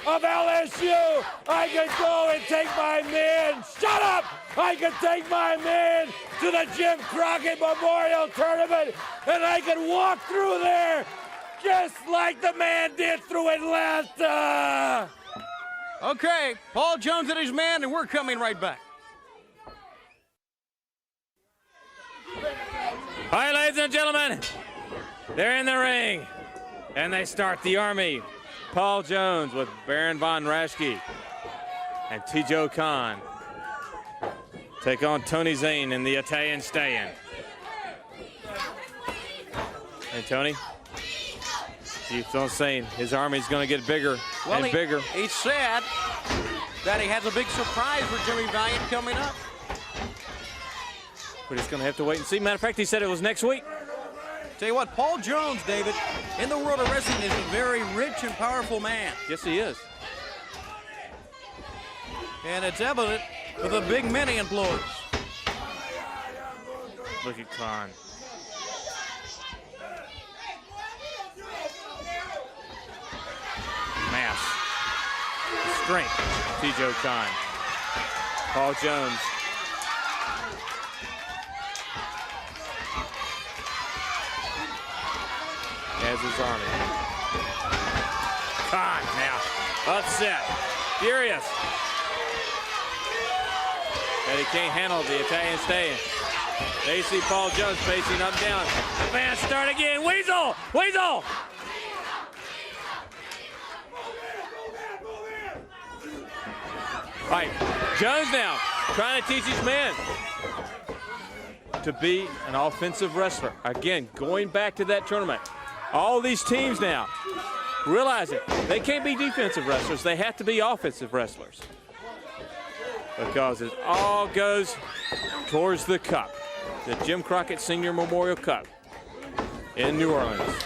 of LSU. I can go and take my men. Shut up! I can take my men to the Jim Crockett Memorial Tournament, and I can walk through there just like the man did through Atlanta. Okay, Paul Jones and his man, and we're coming right back. All right, ladies and gentlemen, they're in the ring, and they start the Army. Paul Jones with Baron von Raschke and T.J. Khan take on Tony Zane and the Italian Stallion. And Tony, keeps on saying his army's going to get bigger and bigger. He said that he has a big surprise for Jimmy Valiant coming up. We're just going to have to wait and see. Matter of fact, he said it was next week. Tell you what, Paul Jones, David, in the world of wrestling is a very rich and powerful man. Yes, he is. And it's evident with the big men he employs. Look at Khan. Mass. Strength. T.J. Khan. Paul Jones. Has his army. Khan now upset, furious that he can't handle the Italian Stallion. They see Paul Jones facing up down. The fans start again. Weasel! Weasel! All right, Jones now trying to teach his men to be an offensive wrestler. Again, going back to that tournament. All these teams now realizing they can't be defensive wrestlers. They have to be offensive wrestlers. Because it all goes towards the cup, the Jim Crockett Senior Memorial Cup in New Orleans.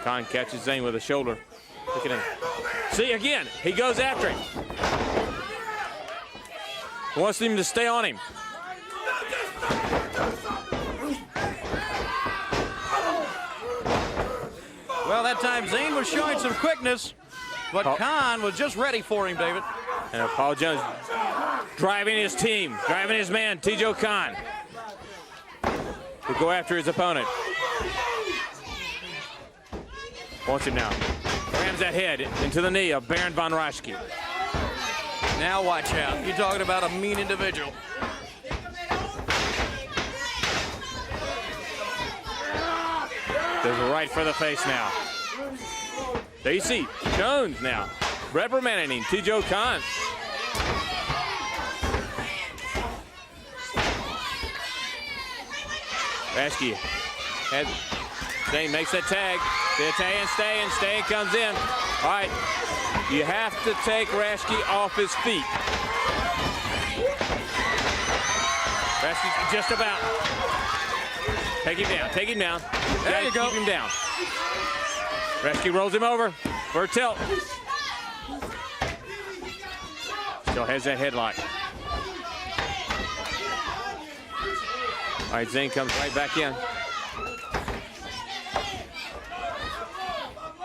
Khan catches Zane with a shoulder. Look at him. See, again, he goes after him. Wants him to stay on him. Well, that time Zane was showing some quickness, but Khan was just ready for him, David. And Paul Jones driving his team, driving his man, T.J. Khan, to go after his opponent. Wants him now. Rams that head into the knee of Baron von Raschke. Now watch out. You're talking about a mean individual. There's a right for the face now. There you see Jones now reprimanding T.J. Khan. Raschke has Zane makes that tag. The Italian Stallion comes in. All right, you have to take Raschke off his feet. Raschke just about. Take him down, take him down. There you go. Keep him down. Raschke rolls him over for a tilt. Still has that headlock. All right, Zane comes right back in.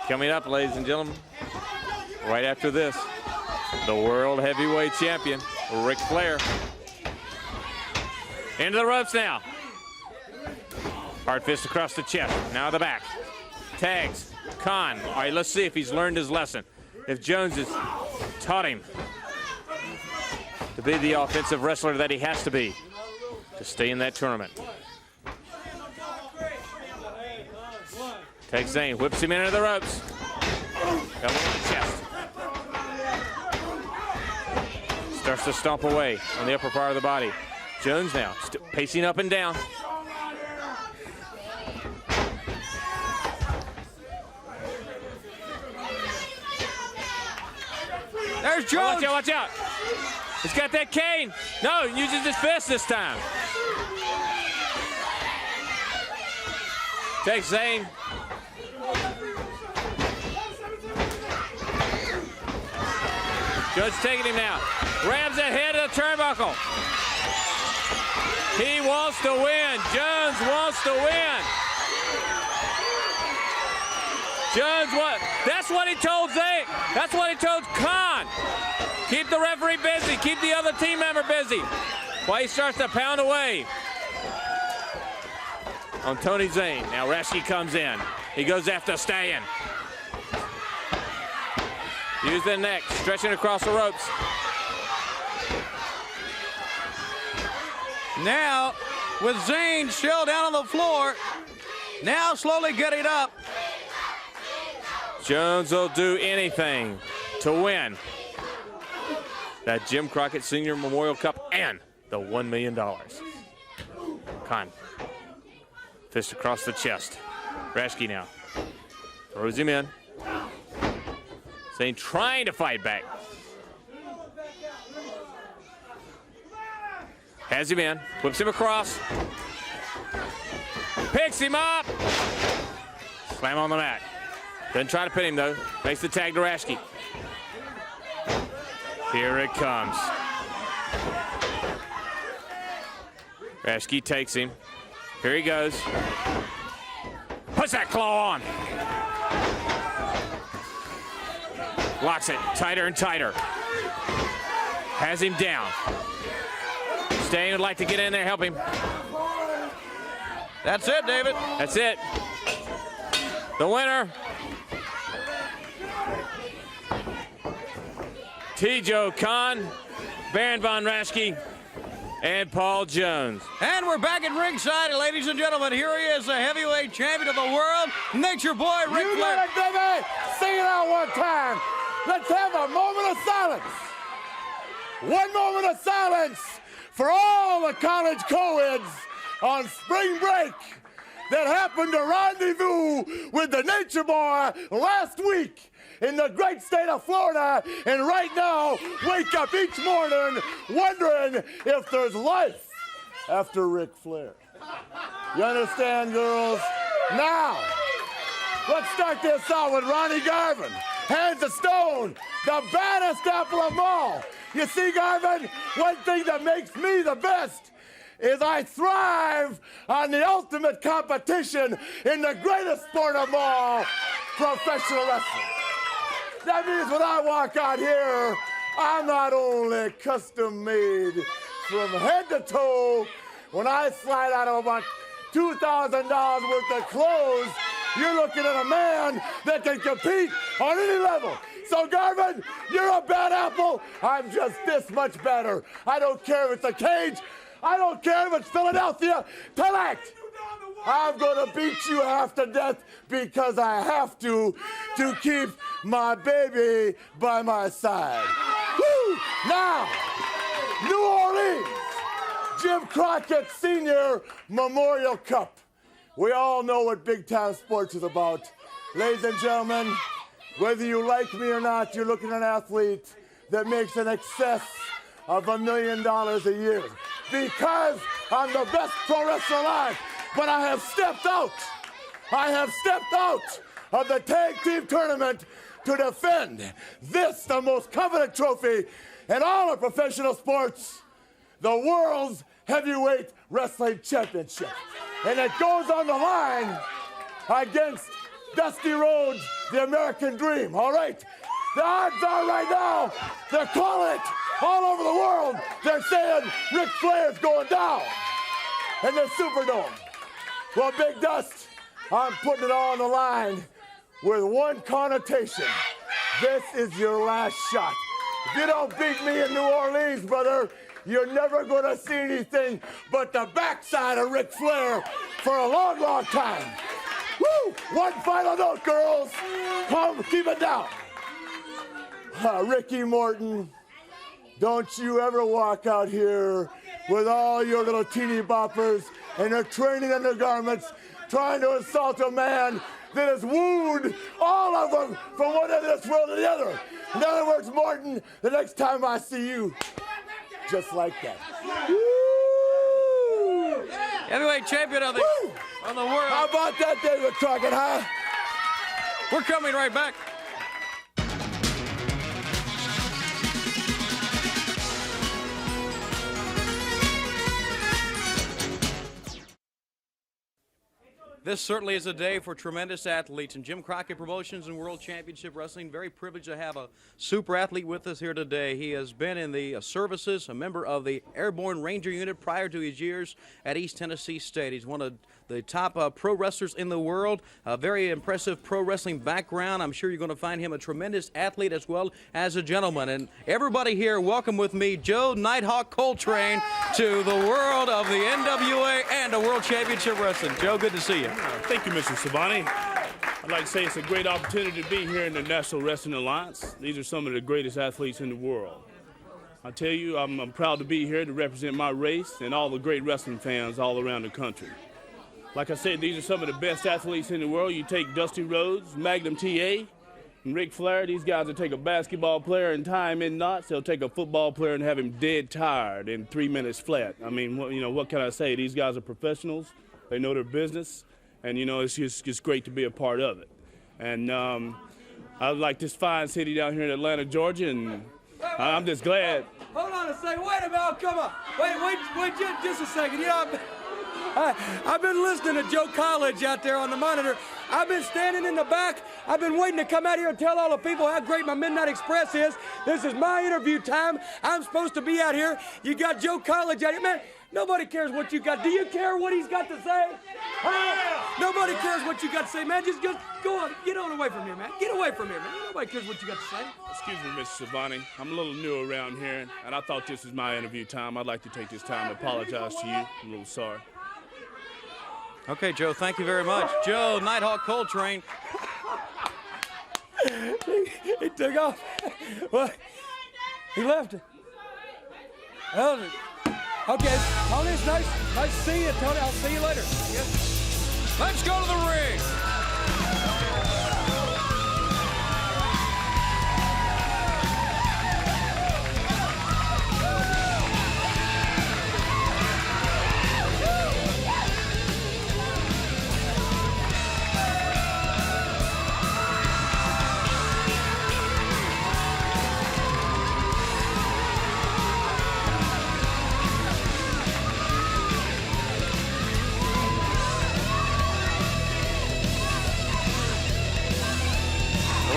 Coming up, ladies and gentlemen, right after this, the World Heavyweight Champion, Ric Flair. Into the ropes now. Hard fist across the chest. Now the back. Tags. Khan. All right, let's see if he's learned his lesson. If Jones has taught him to be the offensive wrestler that he has to be to stay in that tournament. Takes Zane, whips him into the ropes. Elbow to the chest. Starts to stomp away on the upper part of the body. Jones now pacing up and down. There's Jones. Watch out, watch out. He's got that cane. No, uses his fist this time. Takes Zane. Jones taking him now. Rams ahead of the turnbuckle. He wants to win. Jones wants to win. Jones, what? That's what he told Zane. That's what he told Khan. Keep the referee busy. Keep the other team member busy. While he starts to pound away on Tony Zane. Now Rashke comes in. He goes after staying. Use the neck, stretching across the ropes. Now, with Zane still down on the floor, now slowly getting up. Jones will do anything to win that Jim Crockett Senior Memorial Cup and the $1 million. Khan. Fist across the chest. Rashke now. Throws him in. Zane trying to fight back. Has him in. Whips him across. Picks him up. Slam on the mat. Doesn't try to pin him though. Makes the tag to Rashke. Here it comes. Rashke takes him. Here he goes. Puts that claw on. Locks it tighter and tighter. Has him down. Stain would like to get in there, help him. That's it, David. That's it. The winner, T.J. Khan, Baron von Raschke, and Paul Jones. And we're back at ringside, and ladies and gentlemen, here he is, the heavyweight champion of the world, Nature Boy Ric You Flair. got it, baby! Sing it out one time. Let's have a moment of silence. One moment of silence for all the college co-eds on spring break that happened to rendezvous with the Nature Boy last week in the great state of Florida, and right now wake up each morning wondering if there's life after Ric Flair. You understand, girls? Now, let's start this out with Ronnie Garvin. Hands of Stone, the baddest apple of them all. You see, Garvin, one thing that makes me the best is I thrive on the ultimate competition in the greatest sport of all, professional wrestling. That means when I walk out here, I'm not only custom made from head to toe. When I slide out of about $2,000 worth of clothes, you're looking at a man that can compete on any level. So, Garvin, you're a bad apple. I'm just this much better. I don't care if it's a cage. I don't care if it's Philadelphia. Collect. I'm going to beat you half to death because I have to keep my baby by my side. Woo! Now, New Orleans, Jim Crockett Senior Memorial Cup. We all know what big time sports is about. Ladies and gentlemen, whether you like me or not, you're looking at an athlete that makes an excess of $1 million a year. Because I'm the best pro wrestler alive. But I have stepped out. I have stepped out of the tag team tournament to defend this, the most coveted trophy in all of professional sports, the world's Heavyweight Wrestling Championship. And it goes on the line against Dusty Rhodes, the American Dream. All right? The odds are right now, they're calling it all over the world. They're saying Ric Flair's going down in the Superdome. Well, Big Dust, I'm putting it all on the line with one connotation. This is your last shot. If you don't beat me in New Orleans, brother, you're never going to see anything but the backside of Ric Flair for a long, long time. Woo! One final note, girls. Come, keep it down. Ricky Morton, don't you ever walk out here with all your little teeny boppers and your training undergarments trying to assault a man that has wooed all of them from one end of this world to the other. In other words, Morton, the next time I see you, just like that. Woo! Heavyweight champion of the world. How about that, David Crockett, huh? We're coming right back. This certainly is a day for tremendous athletes, and Jim Crockett Promotions and World Championship Wrestling, very privileged to have a super athlete with us here today. He has been in the services, a member of the Airborne Ranger Unit prior to his years at East Tennessee State. He's one of the top pro wrestlers in the world, a very impressive pro wrestling background. I'm sure you're going to find him a tremendous athlete as well as a gentleman. And everybody here, welcome with me Joe Nighthawk Coltrane to the world of the NWA and the World Championship Wrestling. Joe, good to see you. Thank you, Mr. Savani. I'd like to say it's a great opportunity to be here in the National Wrestling Alliance. These are some of the greatest athletes in the world. I tell you, I'm proud to be here to represent my race and all the great wrestling fans all around the country. Like I said, these are some of the best athletes in the world. You take Dusty Rhodes, Magnum TA, and Ric Flair. These guys will take a basketball player and tie him in knots. They'll take a football player and have him dead tired in 3 minutes flat. I mean, what can I say? These guys are professionals. They know their business. And, it's just great to be a part of it. And I like this fine city down here in Atlanta, Georgia, and I'm just glad. Hold on a second. Wait a minute. Oh, come on. Wait just a second. I've been listening to Joe College out there on the monitor. I've been standing in the back. I've been waiting to come out here and tell all the people how great my Midnight Express is. This is my interview time. I'm supposed to be out here. You got Joe College out here. Man, nobody cares what you got. Do you care what he's got to say? Nobody cares what you got to say, man. Just go on. Get on away from here, man. Get away from here, man. Nobody cares what you got to say. Excuse me, Mr. Savani. I'm a little new around here, and I thought this was my interview time. I'd like to take this time to apologize to you. I'm a little sorry. Okay, Joe, thank you very much. Joe Nighthawk Coltrane. He took off. Well, he left it. Well, okay, Tony, it's nice to see you, Tony. I'll see you later. Yes. Let's go to the ring.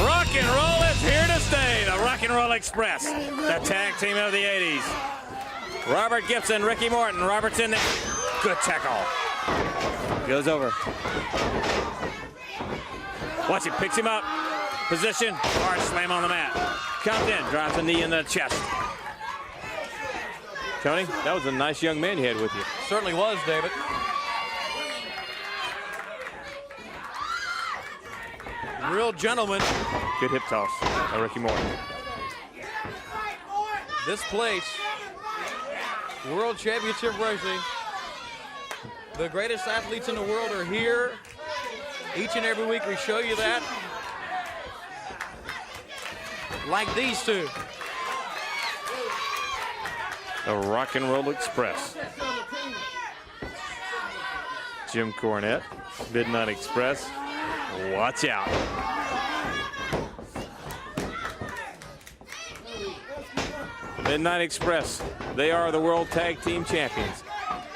Rock and roll is here to stay. The Rock and Roll Express, the tag team of the 80s. Robert Gibson, Ricky Morton. Robert's in there. Good tackle. Goes over. Watch it, picks him up. Position, hard slam on the mat. Comes in, drives a knee in the chest. Tony, that was a nice young man you had with you. Certainly was, David. Real gentleman. Good hip toss by Ricky Morton. This place, World Championship Wrestling, the greatest athletes in the world are here. Each and every week we show you that. Like these two. The Rock and Roll Express. Jim Cornette, Midnight Express. Watch out. Midnight Express, they are the World Tag Team Champions.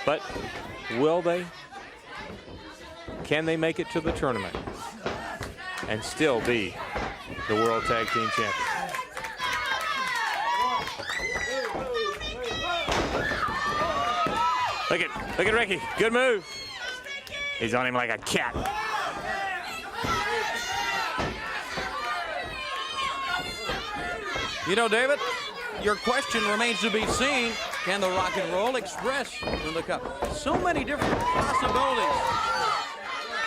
But will they? Can they make it to the tournament and still be the World Tag Team Champions? Look at Ricky. Good move. He's on him like a cat. You know, David, your question remains to be seen. Can the Rock and Roll Express win the cup? So many different possibilities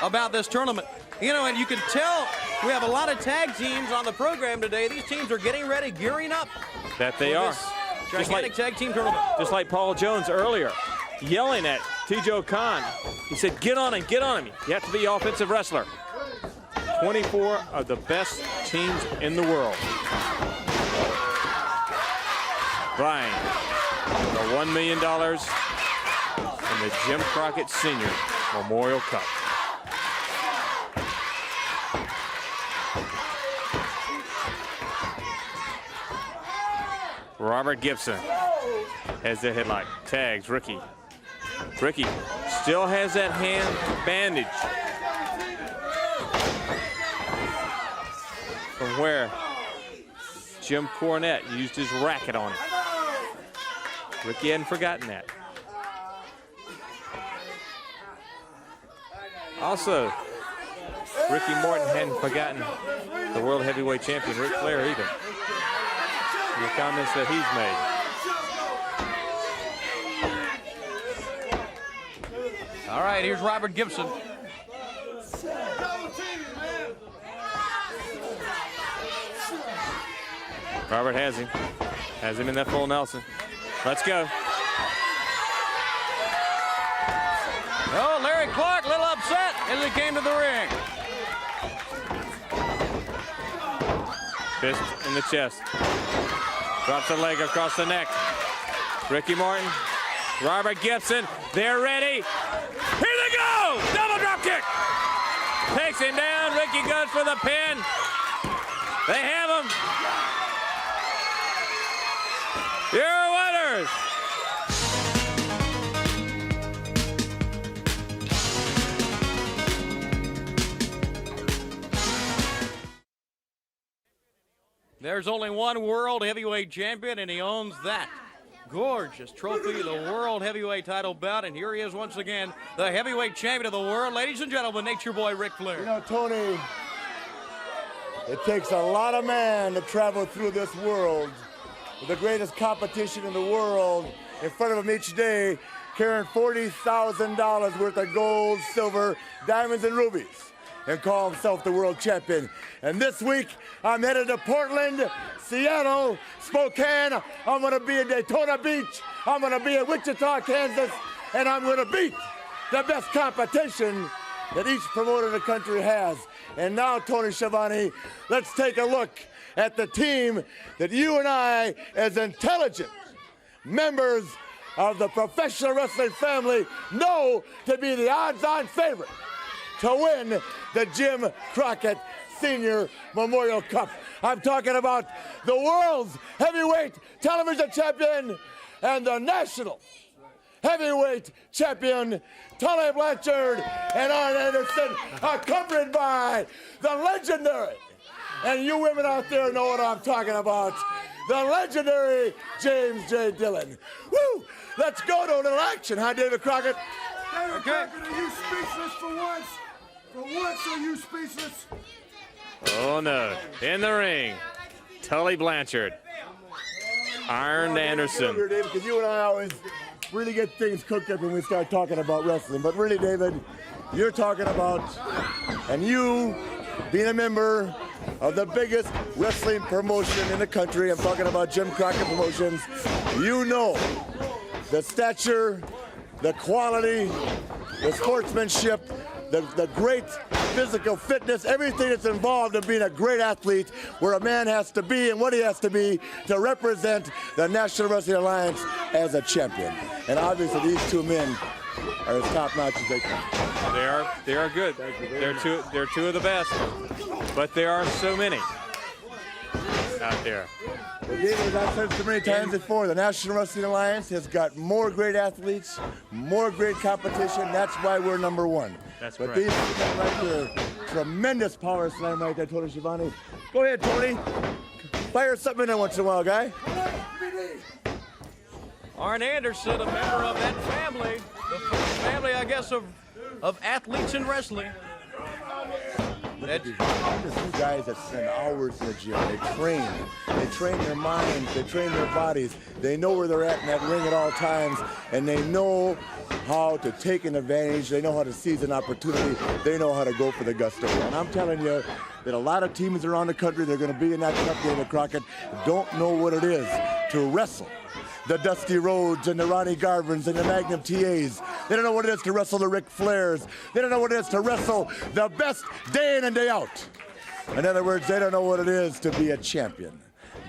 about this tournament. You know, and you can tell we have a lot of tag teams on the program today. These teams are getting ready, gearing up. That they are. Gigantic tag team tournament. Just like Paul Jones earlier, yelling at T.J. Khan. He said, get on him, get on him. You have to be offensive wrestler. 24 of the best teams in the world. Vying for $1 million in the Jim Crockett Sr. Memorial Cup. Robert Gibson has the headlock. Tags Ricky. Ricky still has that hand bandage from where Jim Cornette used his racket on him. Ricky hadn't forgotten that. Also, Ricky Morton hadn't forgotten the World Heavyweight Champion, Ric Flair, either. The comments that he's made. All right, here's Robert Gibson. Robert has him in that full Nelson. Let's go. Oh, Larry Clark, a little upset as he came to the ring. Fist in the chest. Drops the leg across the neck. Ricky Morton, Robert Gibson, they're ready. Here they go! Double drop kick. Takes him down. Ricky goes for the pin. They have him. Your winners. There's only one World Heavyweight Champion, and he owns that gorgeous trophy, the World Heavyweight title belt. And here he is once again, the Heavyweight Champion of the world. Ladies and gentlemen, Nature Boy Ric Flair. You know, Tony, it takes a lot of man to travel through this world with the greatest competition in the world in front of him each day, carrying $40,000 worth of gold, silver, diamonds, and rubies, and call himself the world champion. And this week, I'm headed to Portland, Seattle, Spokane. I'm going to be in Daytona Beach. I'm going to be in Wichita, Kansas, and I'm going to beat the best competition that each promoter in the country has. And now, Tony Schiavone, let's take a look at the team that you and I, as intelligent members of the professional wrestling family, know to be the odds-on favorite to win the Jim Crockett Senior Memorial Cup. I'm talking about the world's heavyweight television champion and the national heavyweight champion, Tully Blanchard and Arn Anderson, accompanied by the legendary, and you women out there know what I'm talking about, the legendary James J. Dillon. Woo! Let's go to a little action, huh, David Crockett? David Crockett, are you speechless for once? For once, are you speechless? Oh no, in the ring, Tully Blanchard, Arn Anderson. Because you and I always really get things cooked up when we start talking about wrestling. But really, David, you're talking about, and you being a member of the biggest wrestling promotion in the country, I'm talking about Jim Crockett Promotions, you know the stature, the quality, the sportsmanship, the great physical fitness, everything that's involved in being a great athlete, where a man has to be and what he has to be to represent the National Wrestling Alliance as a champion. And obviously these two men are as top-notch as they come. They are good. They're two of the best, but there are so many out there. Well, David, as I've said so many times before, the National Wrestling Alliance has got more great athletes, more great competition. That's why we're number one. That's but correct. these men right here, tremendous power slam right there, Tony Schiavone. Go ahead, Tony. Fire something in there once in a while, guy. Arn Anderson, a member of that family, the first family, I guess, of athletes in wrestling. There's two guys that spend hours in the gym. They train their minds, they train their bodies. They know where they're at in that ring at all times, and they know how to take an advantage. They know how to seize an opportunity. They know how to go for the gusto. And I'm telling you that a lot of teams around the country, they're going to be in that cup, David Crockett, don't know what it is to wrestle the Dusty Rhodes and the Ronnie Garvins and the Magnum TAs. They don't know what it is to wrestle the Ric Flairs. They don't know what it is to wrestle the best day in and day out. In other words, they don't know what it is to be a champion.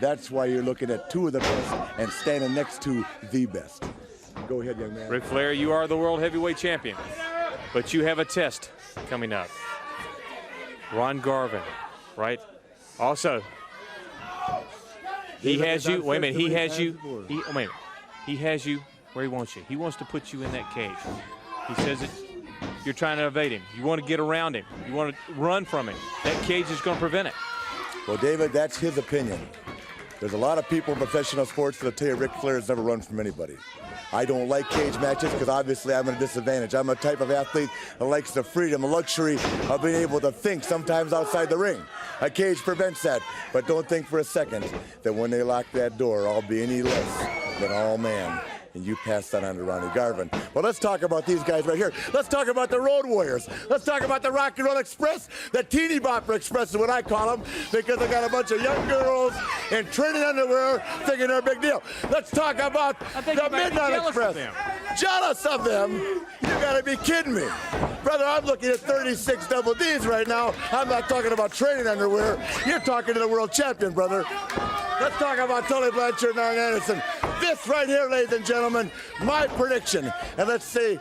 That's why you're looking at two of the best and standing next to the best. Go ahead, young man. Ric Flair, you are the world heavyweight champion, but you have a test coming up. Ron Garvin, right? Also, he has you. Wait a minute. He has you. Wait a minute. He has you where he wants you. He wants to put you in that cage. He says that you're trying to evade him. You want to get around him. You want to run from him. That cage is going to prevent it. Well, David, that's his opinion. There's a lot of people in professional sports that'll tell you Ric Flair has never run from anybody. I don't like cage matches because obviously I'm at a disadvantage. I'm a type of athlete that likes the freedom, the luxury of being able to think sometimes outside the ring. A cage prevents that, but don't think for a second that when they lock that door, I'll be any less than all man. And you pass that on to Ronnie Garvin. Well, let's talk about these guys right here. Let's talk about the Road Warriors. Let's talk about the Rock and Roll Express, the Teeny Bopper Express is what I call them, because they got a bunch of young girls in training underwear thinking they're a big deal. Let's talk about the Midnight Express. Jealous of them? You gotta be kidding me. Brother, I'm looking at 36 double Ds right now. I'm not talking about training underwear. You're talking to the world champion, brother. Let's talk about Tully Blanchard and Arn Anderson. This right here, ladies and gentlemen, my prediction. And let's face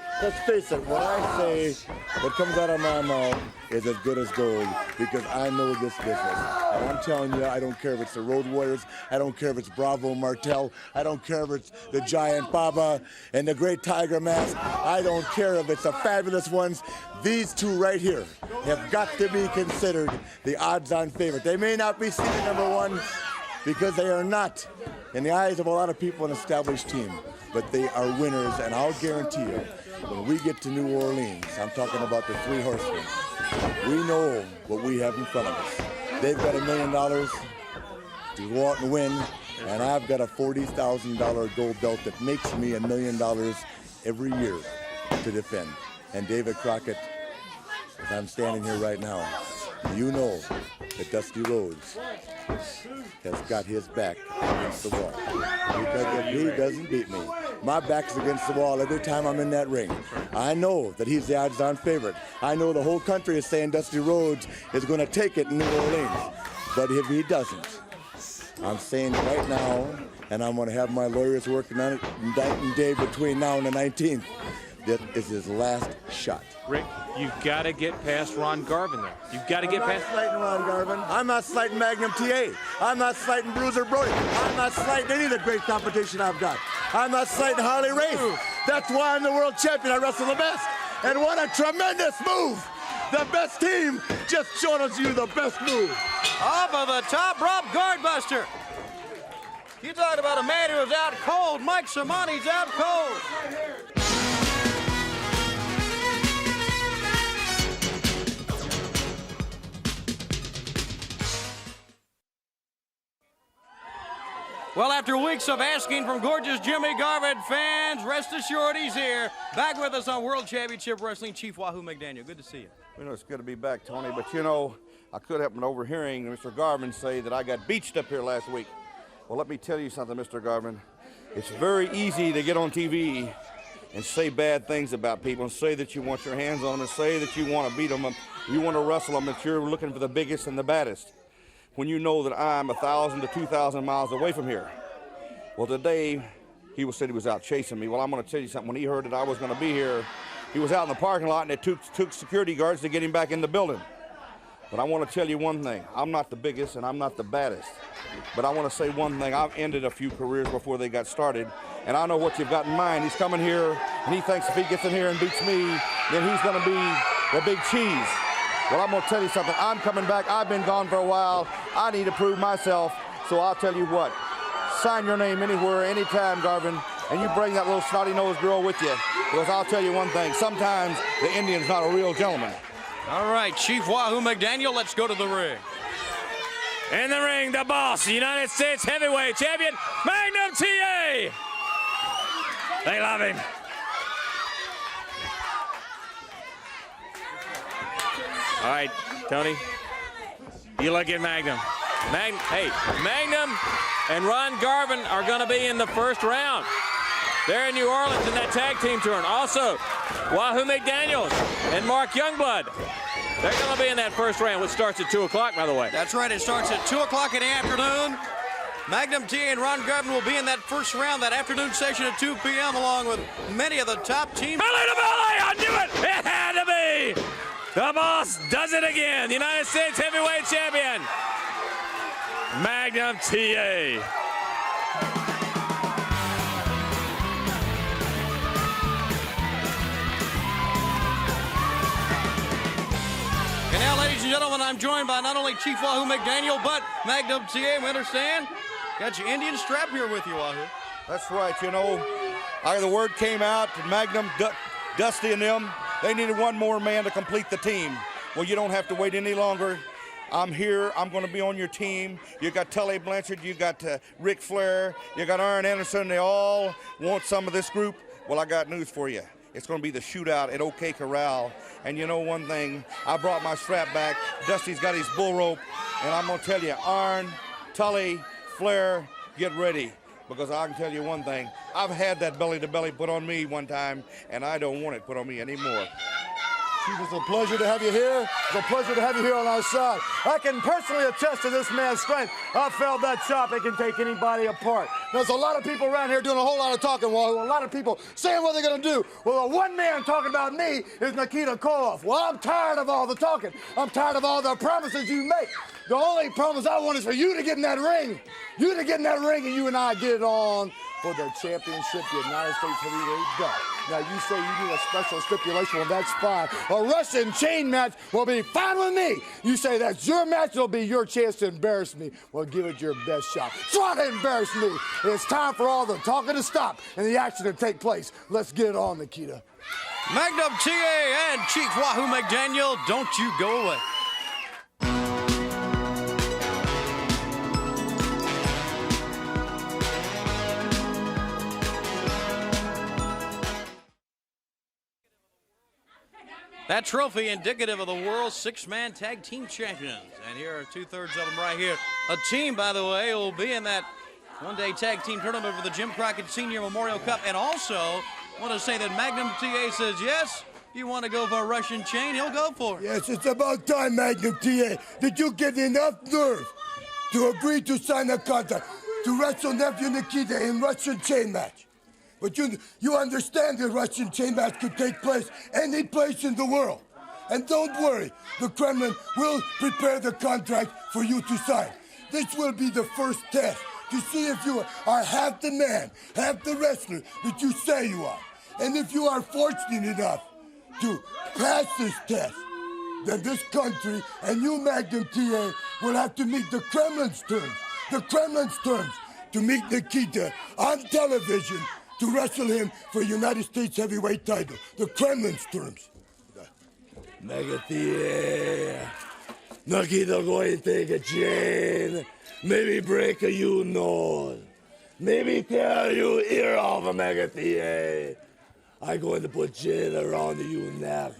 it, what I say, what comes out of my mouth is as good as gold because I know this business. And I'm telling you, I don't care if it's the Road Warriors, I don't care if it's Bravo Martel, I don't care if it's the Giant Baba and the Great Tiger Mask, I don't care if it's the Fabulous Ones. These two right here have got to be considered the odds-on favorite. They may not be seeded number one, because they are not, in the eyes of a lot of people, an established team. But they are winners, and I'll guarantee you, when we get to New Orleans, I'm talking about the Three Horsemen, we know what we have in front of us. They've got $1 million to go out and win, and I've got a $40,000 gold belt that makes me $1 million every year to defend. And David Crockett, as I'm standing here right now, you know that Dusty Rhodes has got his back against the wall. Because if he doesn't beat me, my back's against the wall every time I'm in that ring. I know that he's the odds-on favorite. I know the whole country is saying Dusty Rhodes is going to take it in New Orleans. But if he doesn't, I'm saying right now, and I'm going to have my lawyers working on it night and day between now and the 19th, that is his last shot. Rick, you've got to get past Ron Garvin there. You've got to get past. I'm not slighting Ron Garvin. I'm not slighting Magnum TA. I'm not slighting Bruiser Brody. I'm not slighting any of the great competition I've got. I'm not slighting Harley Race. That's why I'm the world champion. I wrestle the best. And what a tremendous move. The best team just showed us you the best move. Off of the top rope guardbuster. You talking about a man who is out cold. Mike Simoni's out cold. Well, after weeks of asking from gorgeous Jimmy Garvin fans, rest assured he's here. Back with us on World Championship Wrestling, Chief Wahoo McDaniel. Good to see you. You know, it's good to be back, Tony, but you know, I could have been overhearing Mr. Garvin say that I got beached up here last week. Well, let me tell you something, Mr. Garvin. It's very easy to get on TV and say bad things about people and say that you want your hands on them and say that you want to beat them, you want to wrestle them, that you're looking for the biggest and the baddest, when you know that I'm 1,000 to 2,000 miles away from here. Well, today, he said he was out chasing me. Well, I'm going to tell you something. When he heard that I was going to be here, he was out in the parking lot, and it took security guards to get him back in the building. But I want to tell you one thing. I'm not the biggest and I'm not the baddest. But I want to say one thing. I've ended a few careers before they got started, and I know what you've got in mind. He's coming here, and he thinks if he gets in here and beats me, then he's going to be the big cheese. Well, I'm going to tell you something. I'm coming back. I've been gone for a while. I need to prove myself. So I'll tell you what. Sign your name anywhere, anytime, Garvin, and you bring that little snotty-nosed girl with you. Because I'll tell you one thing. Sometimes the Indian's not a real gentleman. All right, Chief Wahoo McDaniel, let's go to the ring. In the ring, the boss, United States Heavyweight Champion, Magnum TA. They love him. All right, Tony, you look at Magnum. Magnum and Ron Garvin are going to be in the first round. They're in New Orleans in that tag team tournament. Also, Wahoo McDaniels and Mark Youngblood. They're going to be in that first round, which starts at 2 o'clock, by the way. That's right. It starts at 2 o'clock in the afternoon. Magnum TA and Ron Garvin will be in that first round, that afternoon session at 2 p.m., along with many of the top teams. Belly to belly! I knew it! It had to be! The boss does it again. The United States Heavyweight Champion, Magnum TA. And now, ladies and gentlemen, I'm joined by not only Chief Wahoo McDaniel, but Magnum TA. We understand. Got your Indian strap here with you, Wahoo. That's right. You know, the word came out to Magnum, Dusty and them. They needed one more man to complete the team. Well, you don't have to wait any longer. I'm here. I'm going to be on your team. You got Tully Blanchard. You got Ric Flair. You got Arn Anderson. They all want some of this group. Well, I got news for you. It's going to be the shootout at OK Corral. And you know one thing, I brought my strap back. Dusty's got his bull rope. And I'm going to tell you, Arn, Tully, Flair, get ready. Because I can tell you one thing, I've had that belly-to-belly put on me one time, and I don't want it put on me anymore. Chief, it's a pleasure to have you here. It's a pleasure to have you here on our side. I can personally attest to this man's strength. I felt that chop. It can take anybody apart. There's a lot of people around here doing a whole lot of talking, Wahoo. A lot of people saying what they're going to do. Well, the one man talking about me is Nikita Koloff. Well, I'm tired of all the talking. I'm tired of all the promises you make. The only promise I want is for you to get in that ring. You to get in that ring and you and I get it on for the championship, the United States Heavyweight belt. Now, you say you need a special stipulation, well, that's fine. A Russian chain match will be fine with me. You say that's your match, it'll be your chance to embarrass me. Well, give it your best shot. Try to embarrass me. It's time for all the talking to stop and the action to take place. Let's get it on, Nikita. Magnum TA and Chief Wahoo McDaniel, don't you go away. That trophy indicative of the world's six-man tag team champions. And here are two-thirds of them right here. A team, by the way, will be in that one-day tag team tournament for the Jim Crockett Senior Memorial Cup. And also, want to say that Magnum TA says, yes, if you want to go for a Russian chain, he'll go for it. Yes, it's about time, Magnum TA. Did you get enough nerve to agree to sign a contract to wrestle Nephew Nikita in Russian chain match? But you understand the Russian chain match could take place any place in the world. And don't worry, the Kremlin will prepare the contract for you to sign. This will be the first test to see if you are half the man, half the wrestler that you say you are. And if you are fortunate enough to pass this test, then this country and you, Magnum TA, will have to meet the Kremlin's terms. The Kremlin's terms to meet Nikita on television to wrestle him for United States heavyweight title. The Kremlin's terms. Magnum TA. Nikita going to take a chain. Maybe break a you nose. Maybe tear you ear off, Magnum TA. I going to put chain around you neck.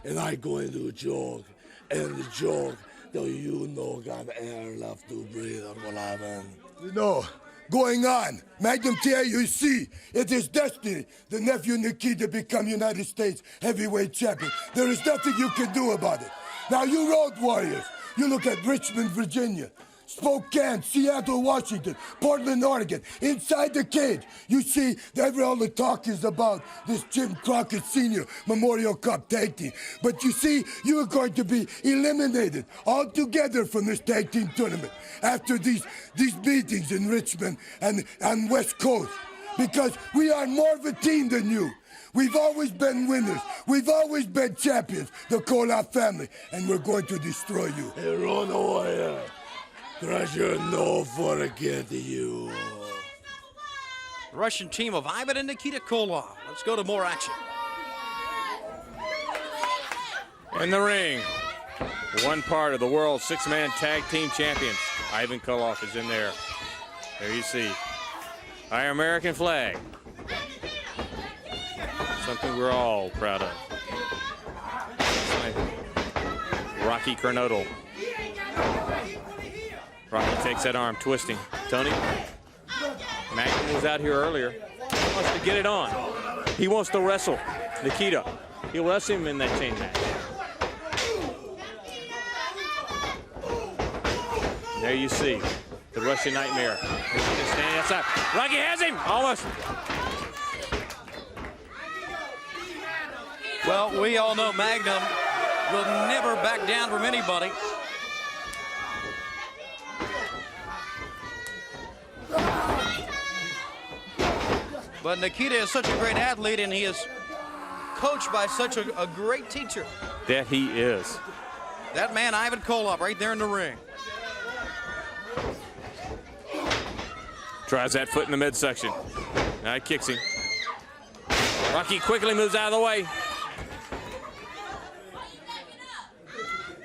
And I going to joke. And the joke that you know got air left to breathe. What will happen? You know. Going on, Magnum TA, you see, it is destiny. The Nephew Nikita become United States heavyweight champion. There is nothing you can do about it. Now, you Road Warriors, you look at Richmond, Virginia. Spokane, Seattle, Washington, Portland, Oregon. Inside the cage, you see all the talk is about this Jim Crockett Sr. Memorial Cup tag team. But you see, you are going to be eliminated altogether from this tag team tournament after these meetings in Richmond and West Coast. Because we are more of a team than you. We've always been winners. We've always been champions, the Koloff family, and we're going to destroy you. Hey, run away. Treasure no forget you. The Russian team of Ivan and Nikita Koloff. Let's go to more action. In the ring, one part of the world six-man tag team champions. Ivan Koloff is in there. There you see our American flag. Something we're all proud of. Rocky Kernodle. Rocky takes that arm, twisting. Tony, Magnum was out here earlier. He wants to get it on. He wants to wrestle Nikita. He'll wrestle him in that chain match. And there you see the Russian Nightmare. Standing outside. Rocky has him, almost. Well, we all know Magnum will never back down from anybody. But Nikita is such a great athlete, and he is coached by such a great teacher. That he is. That man, Ivan Koloff, right there in the ring. Tries that foot in the midsection. Now he kicks him. Rocky quickly moves out of the way.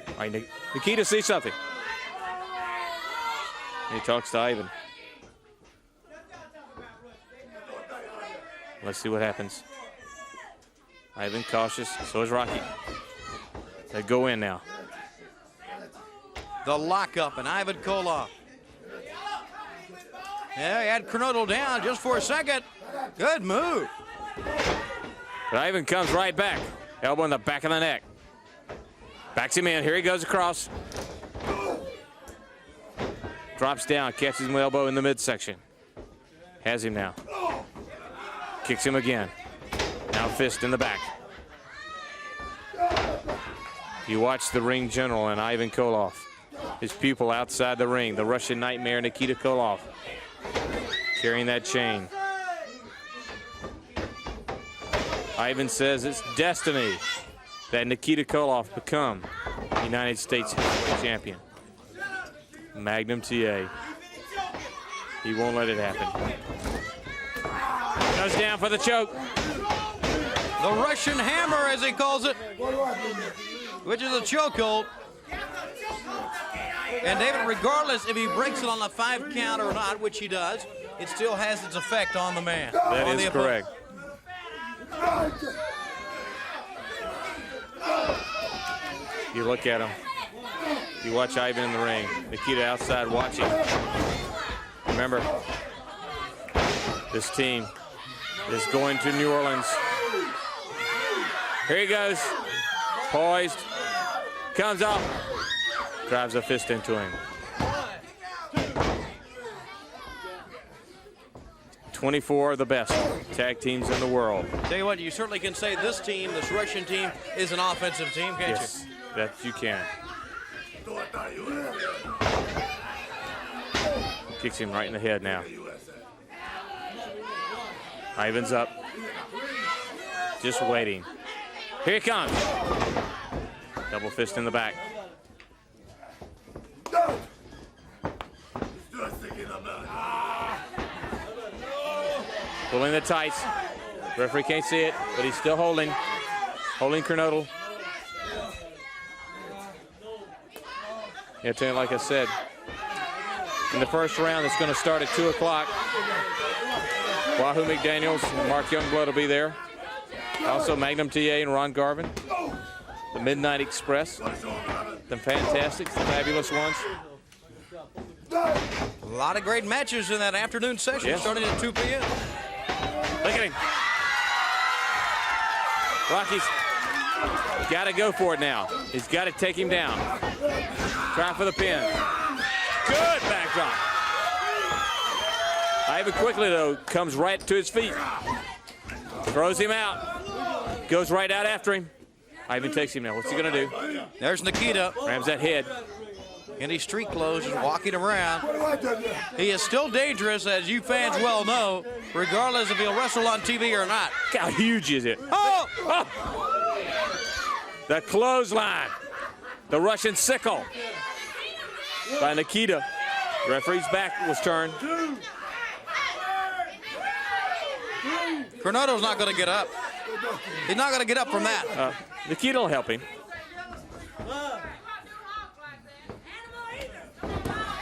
All right, Nikita sees something. He talks to Ivan. Let's see what happens. Ivan cautious, so is Rocky. They go in now. The lockup and Ivan Koloff. Yeah, he had Kernodle down just for a second. Good move. But Ivan comes right back. Elbow in the back of the neck. Backs him in. Here he goes across. Drops down, catches him with elbow in the midsection. Has him now. Kicks him again. Now fist in the back. You watch the ring general and Ivan Koloff. His pupil outside the ring, the Russian Nightmare Nikita Koloff, carrying that chain. Ivan says it's destiny that Nikita Koloff become United States heavyweight champion. Magnum TA. He won't let it happen. Goes down for the choke. The Russian hammer, as he calls it, which is a chokehold. And David, regardless if he breaks it on the 5 count or not, which he does, it still has its effect on the man. That is correct. You look at him. You watch Ivan in the ring. Nikita outside watching. Remember, this team is going to New Orleans. Here he goes. Poised. Comes up. Drives a fist into him. 24 of the best tag teams in the world. Tell you what, you certainly can say this team, this Russian team, is an offensive team, can't yes, that you can. Kicks him right in the head now. Ivan's up. Just waiting. Here he comes. Double fist in the back. Pulling the tights. Referee can't see it, but he's still holding. Holding Kernodle. Yeah, tell you, like I said, in the first round, it's going to start at 2 o'clock. Wahoo McDaniels and Mark Youngblood will be there. Also Magnum TA and Ron Garvin. The Midnight Express. The Fantastics, the Fabulous Ones. A lot of great matches in that afternoon session, starting at 2 p.m. Look at him. Rocky's got to go for it now. He's got to take him down. Try for the pin. Good backdrop. Ivan quickly, though, comes right to his feet. Throws him out. Goes right out after him. Ivan takes him now. What's he going to do? There's Nikita. Rams that head. In his street clothes, just walking around. He is still dangerous, as you fans well know, regardless if he'll wrestle on TV or not. Look how huge is it? Oh! The clothesline. The Russian sickle by Nikita. Referee's back was turned. Granato's not going to get up. He's not going to get up from that. Nikita will help him.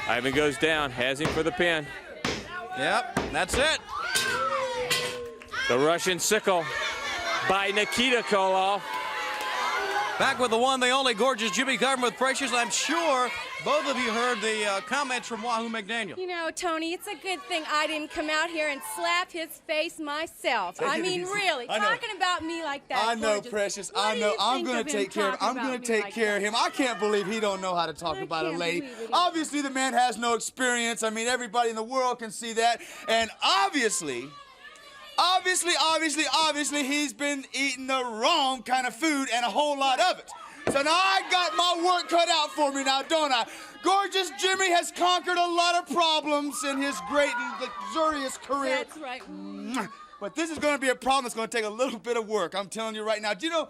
Ivan goes down, has him for the pin. Yep, that's it. The Russian sickle by Nikita Koloff. Back with the one, the only gorgeous Jimmy Garvin with Precious. I'm sure both of you heard the comments from Wahoo McDaniel. You know, Tony, it's a good thing I didn't come out here and slap his face myself. I mean, really, talking about me like that. I know, gorgeous. Precious. What I do know. you I'm think going of to him take care of. talking I'm going about to me take like care of that? him. I can't believe he don't know how to talk about a can't lady. believe it. Obviously, the man has no experience. I mean, everybody in the world can see that. And obviously, he's been eating the wrong kind of food and a whole lot of it. So now I got my work cut out for me now, don't I? Gorgeous Jimmy has conquered a lot of problems in his great and luxurious career. That's right. But this is going to be a problem that's going to take a little bit of work. I'm telling you right now. Do you know,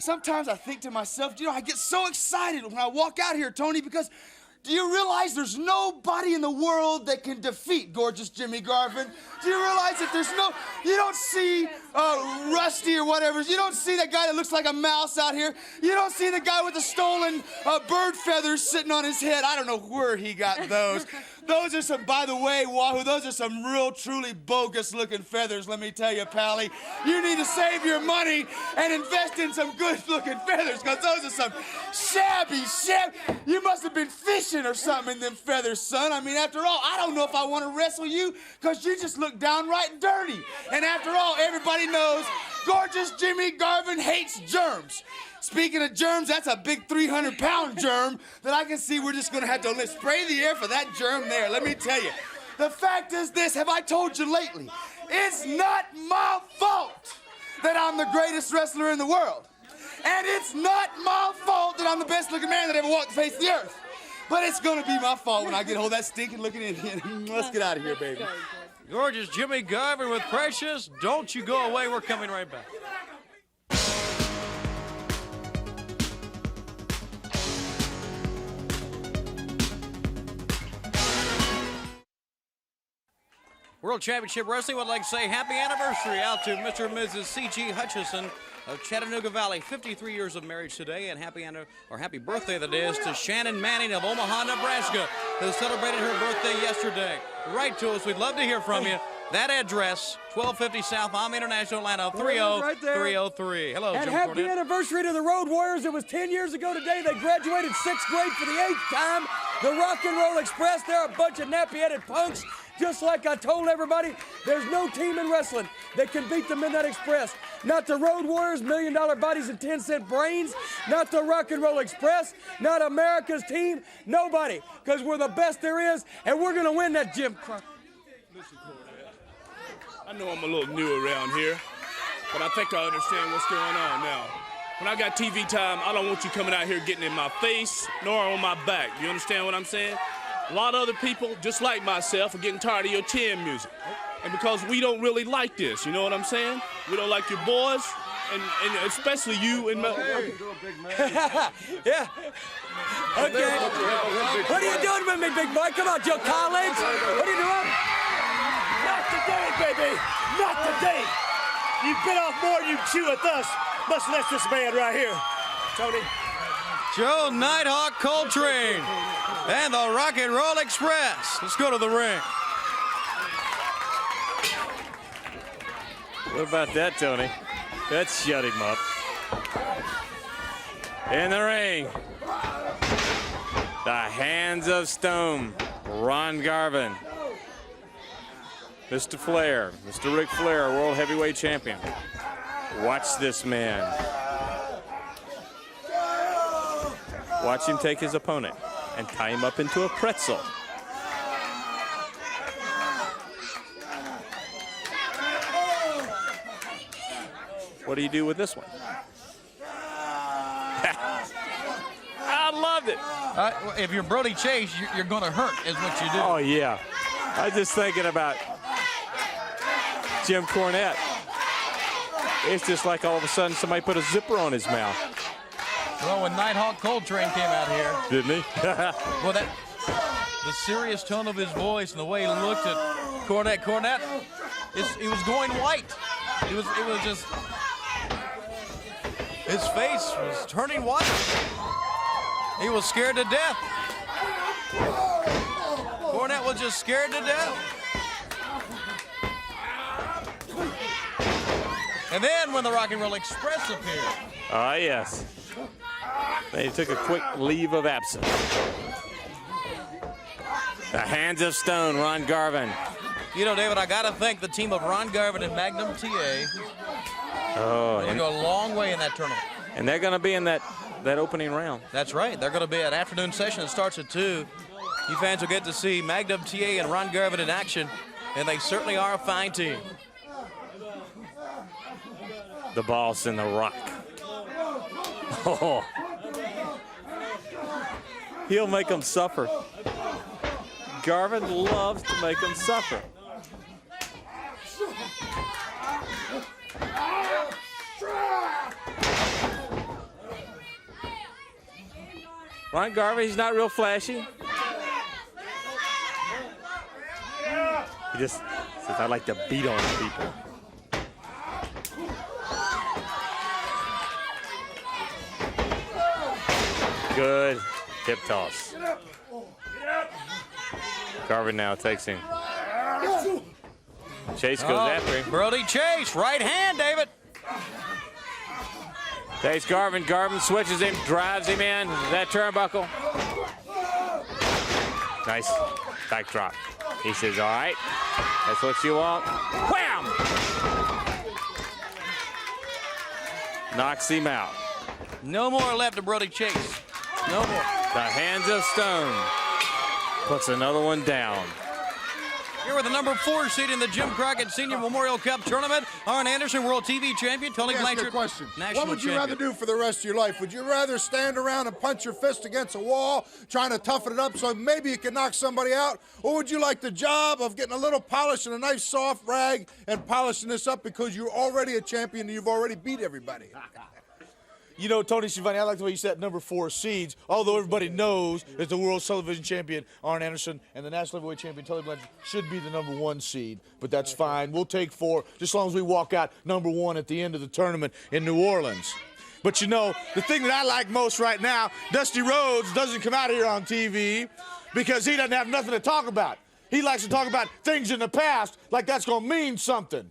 sometimes I think to myself, do you know, I get so excited when I walk out here, Tony, because do you realize there's nobody in the world that can defeat gorgeous Jimmy Garvin? Do you realize that you don't see Rusty or whatever. You don't see that guy that looks like a mouse out here. You don't see the guy with the stolen bird feathers sitting on his head. I don't know where he got those. Those are some, by the way, Wahoo, those are some real, truly bogus-looking feathers, let me tell you, Pally. You need to save your money and invest in some good-looking feathers, because those are some shabby. You must have been fishing or something in them feathers, son. I mean, after all, I don't know if I want to wrestle you, because you just look downright dirty. And after all, everybody knows gorgeous Jimmy Garvin hates germs. Speaking of germs, that's a big 300-pound germ that I can see we're just going to have to spray the air for that germ there. Let me tell you. The fact is this, have I told you lately? It's not my fault that I'm the greatest wrestler in the world. And it's not my fault that I'm the best-looking man that ever walked the face of the earth. But it's going to be my fault when I get hold of that stinking-looking Indian. Let's get out of here, baby. Gorgeous Jimmy Garvin with Precious. Don't you go away. We're coming right back. World Championship Wrestling would like to say happy anniversary out to Mr. and Mrs. C.G. Hutchison of Chattanooga Valley. 53 years of marriage today, and happy birthday that is to Shannon Manning of Omaha, Nebraska, who celebrated her birthday yesterday. Write to us. We'd love to hear from you. That address, 1250 South Palm International, Atlanta, 30303. Hello, and Jim happy Cornette. anniversary to the Road Warriors. It was 10 years ago today. They graduated 6th grade for the 8th time. The Rock and Roll Express, they're a bunch of nappy-headed punks. Just like I told everybody, there's no team in wrestling that can beat the Midnight Express. Not the Road Warriors, $1 million bodies and 10-cent brains. Not the Rock and Roll Express. Not America's team. Nobody. Because we're the best there is, and we're going to win that Jim Crockett. Listen, Cornette, I know I'm a little new around here, but I think I understand what's going on now. When I got TV time, I don't want you coming out here getting in my face nor on my back. You understand what I'm saying? A lot of other people, just like myself, are getting tired of your 10 music. And because we don't really like this, you know what I'm saying? We don't like your boys, and especially you and my... Yeah. Okay. What are you doing with me, big boy? Come on, Joe Collins. What are you doing? Not today, baby. Not today. You bit off more than you chew with us, much less this man right here. Tony. Joe Nighthawk Coltrane and the Rock and Roll Express. Let's go to the ring. What about that, Tony? Let's shut him up. In the ring, the Hands of Stone, Ron Garvin. Mr. Flair, Mr. Ric Flair, World Heavyweight Champion. Watch this man. Watch him take his opponent and tie him up into a pretzel. What do you do with this one? I loved it. If you're Brody Chase, you're going to hurt, is what you do. Oh, yeah. I was just thinking about Jim Cornette. It's just like all of a sudden somebody put a zipper on his mouth. Well, when Nighthawk Coltrane came out here. Didn't he? Well, the serious tone of his voice and the way he looked at Cornette, he was going white. It was just, his face was turning white. He was scared to death. Cornette was just scared to death. And then when the Rock and Roll Express appeared. Ah, yes. They took a quick leave of absence. The Hands of Stone, Ron Garvin. You know, David, I got to thank the team of Ron Garvin and Magnum TA. Oh, They go a long way in that tournament. And they're going to be in that opening round. That's right. They're going to be at afternoon session that starts at 2. You fans will get to see Magnum TA and Ron Garvin in action, and they certainly are a fine team. The Boss and the Rock. Oh. He'll make them suffer. Garvin loves to make them suffer. Ron Garvin, he's not real flashy. He just says, I like to beat on people. Good hip toss. Garvin now takes him. Chase goes after him. Brody Chase, right hand, David. Takes Garvin. Garvin switches him, drives him in. That turnbuckle. Nice back drop. He says, all right, that's what you want. Wham! Knocks him out. No more left to Brody Chase. No more. The Hands of Stone puts another one down. Here with the number 4 seed in the Jim Crockett Senior Memorial Cup Tournament, Arn Anderson, World TV Champion, Tony Blanchard, question. National What would you Champion. rather do for the rest of your life? Would you rather stand around and punch your fist against a wall, trying to toughen it up so maybe you can knock somebody out? Or would you like the job of getting a little polish and a nice soft rag and polishing this up because you're already a champion and you've already beat everybody? You know, Tony Schiavone, I like the way you said number 4 seeds, although everybody knows that the World Television Champion, Arn Anderson, and the National Heavyweight Champion, Tully Blanchard, should be the number 1 seed, but that's fine. We'll take 4, just as long as we walk out number 1 at the end of the tournament in New Orleans. But you know, the thing that I like most right now, Dusty Rhodes doesn't come out here on TV because he doesn't have nothing to talk about. He likes to talk about things in the past like that's going to mean something.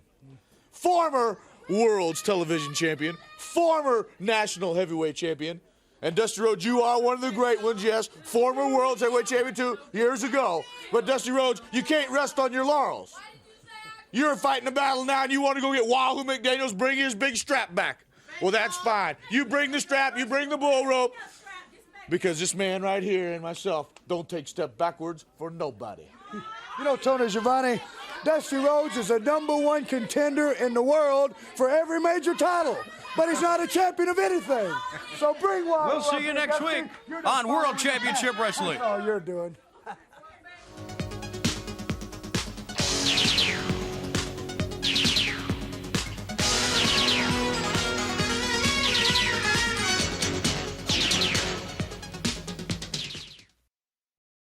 Former World's Television Champion, former National Heavyweight Champion, and Dusty Rhodes, you are one of the great ones, yes, former World's Heavyweight Champion 2 years ago. But Dusty Rhodes, you can't rest on your laurels. You're fighting a battle now and you want to go get Wahoo McDaniels, bring his big strap back. Well, that's fine. You bring the strap, you bring the bull rope, because this man right here and myself don't take step backwards for nobody. You know, Tony Schiavone, Dusty Rhodes is a number 1 contender in the world for every major title, but he's not a champion of anything. So bring Wahoo. We'll see you next week on World Championship Wrestling. Oh, you're doing.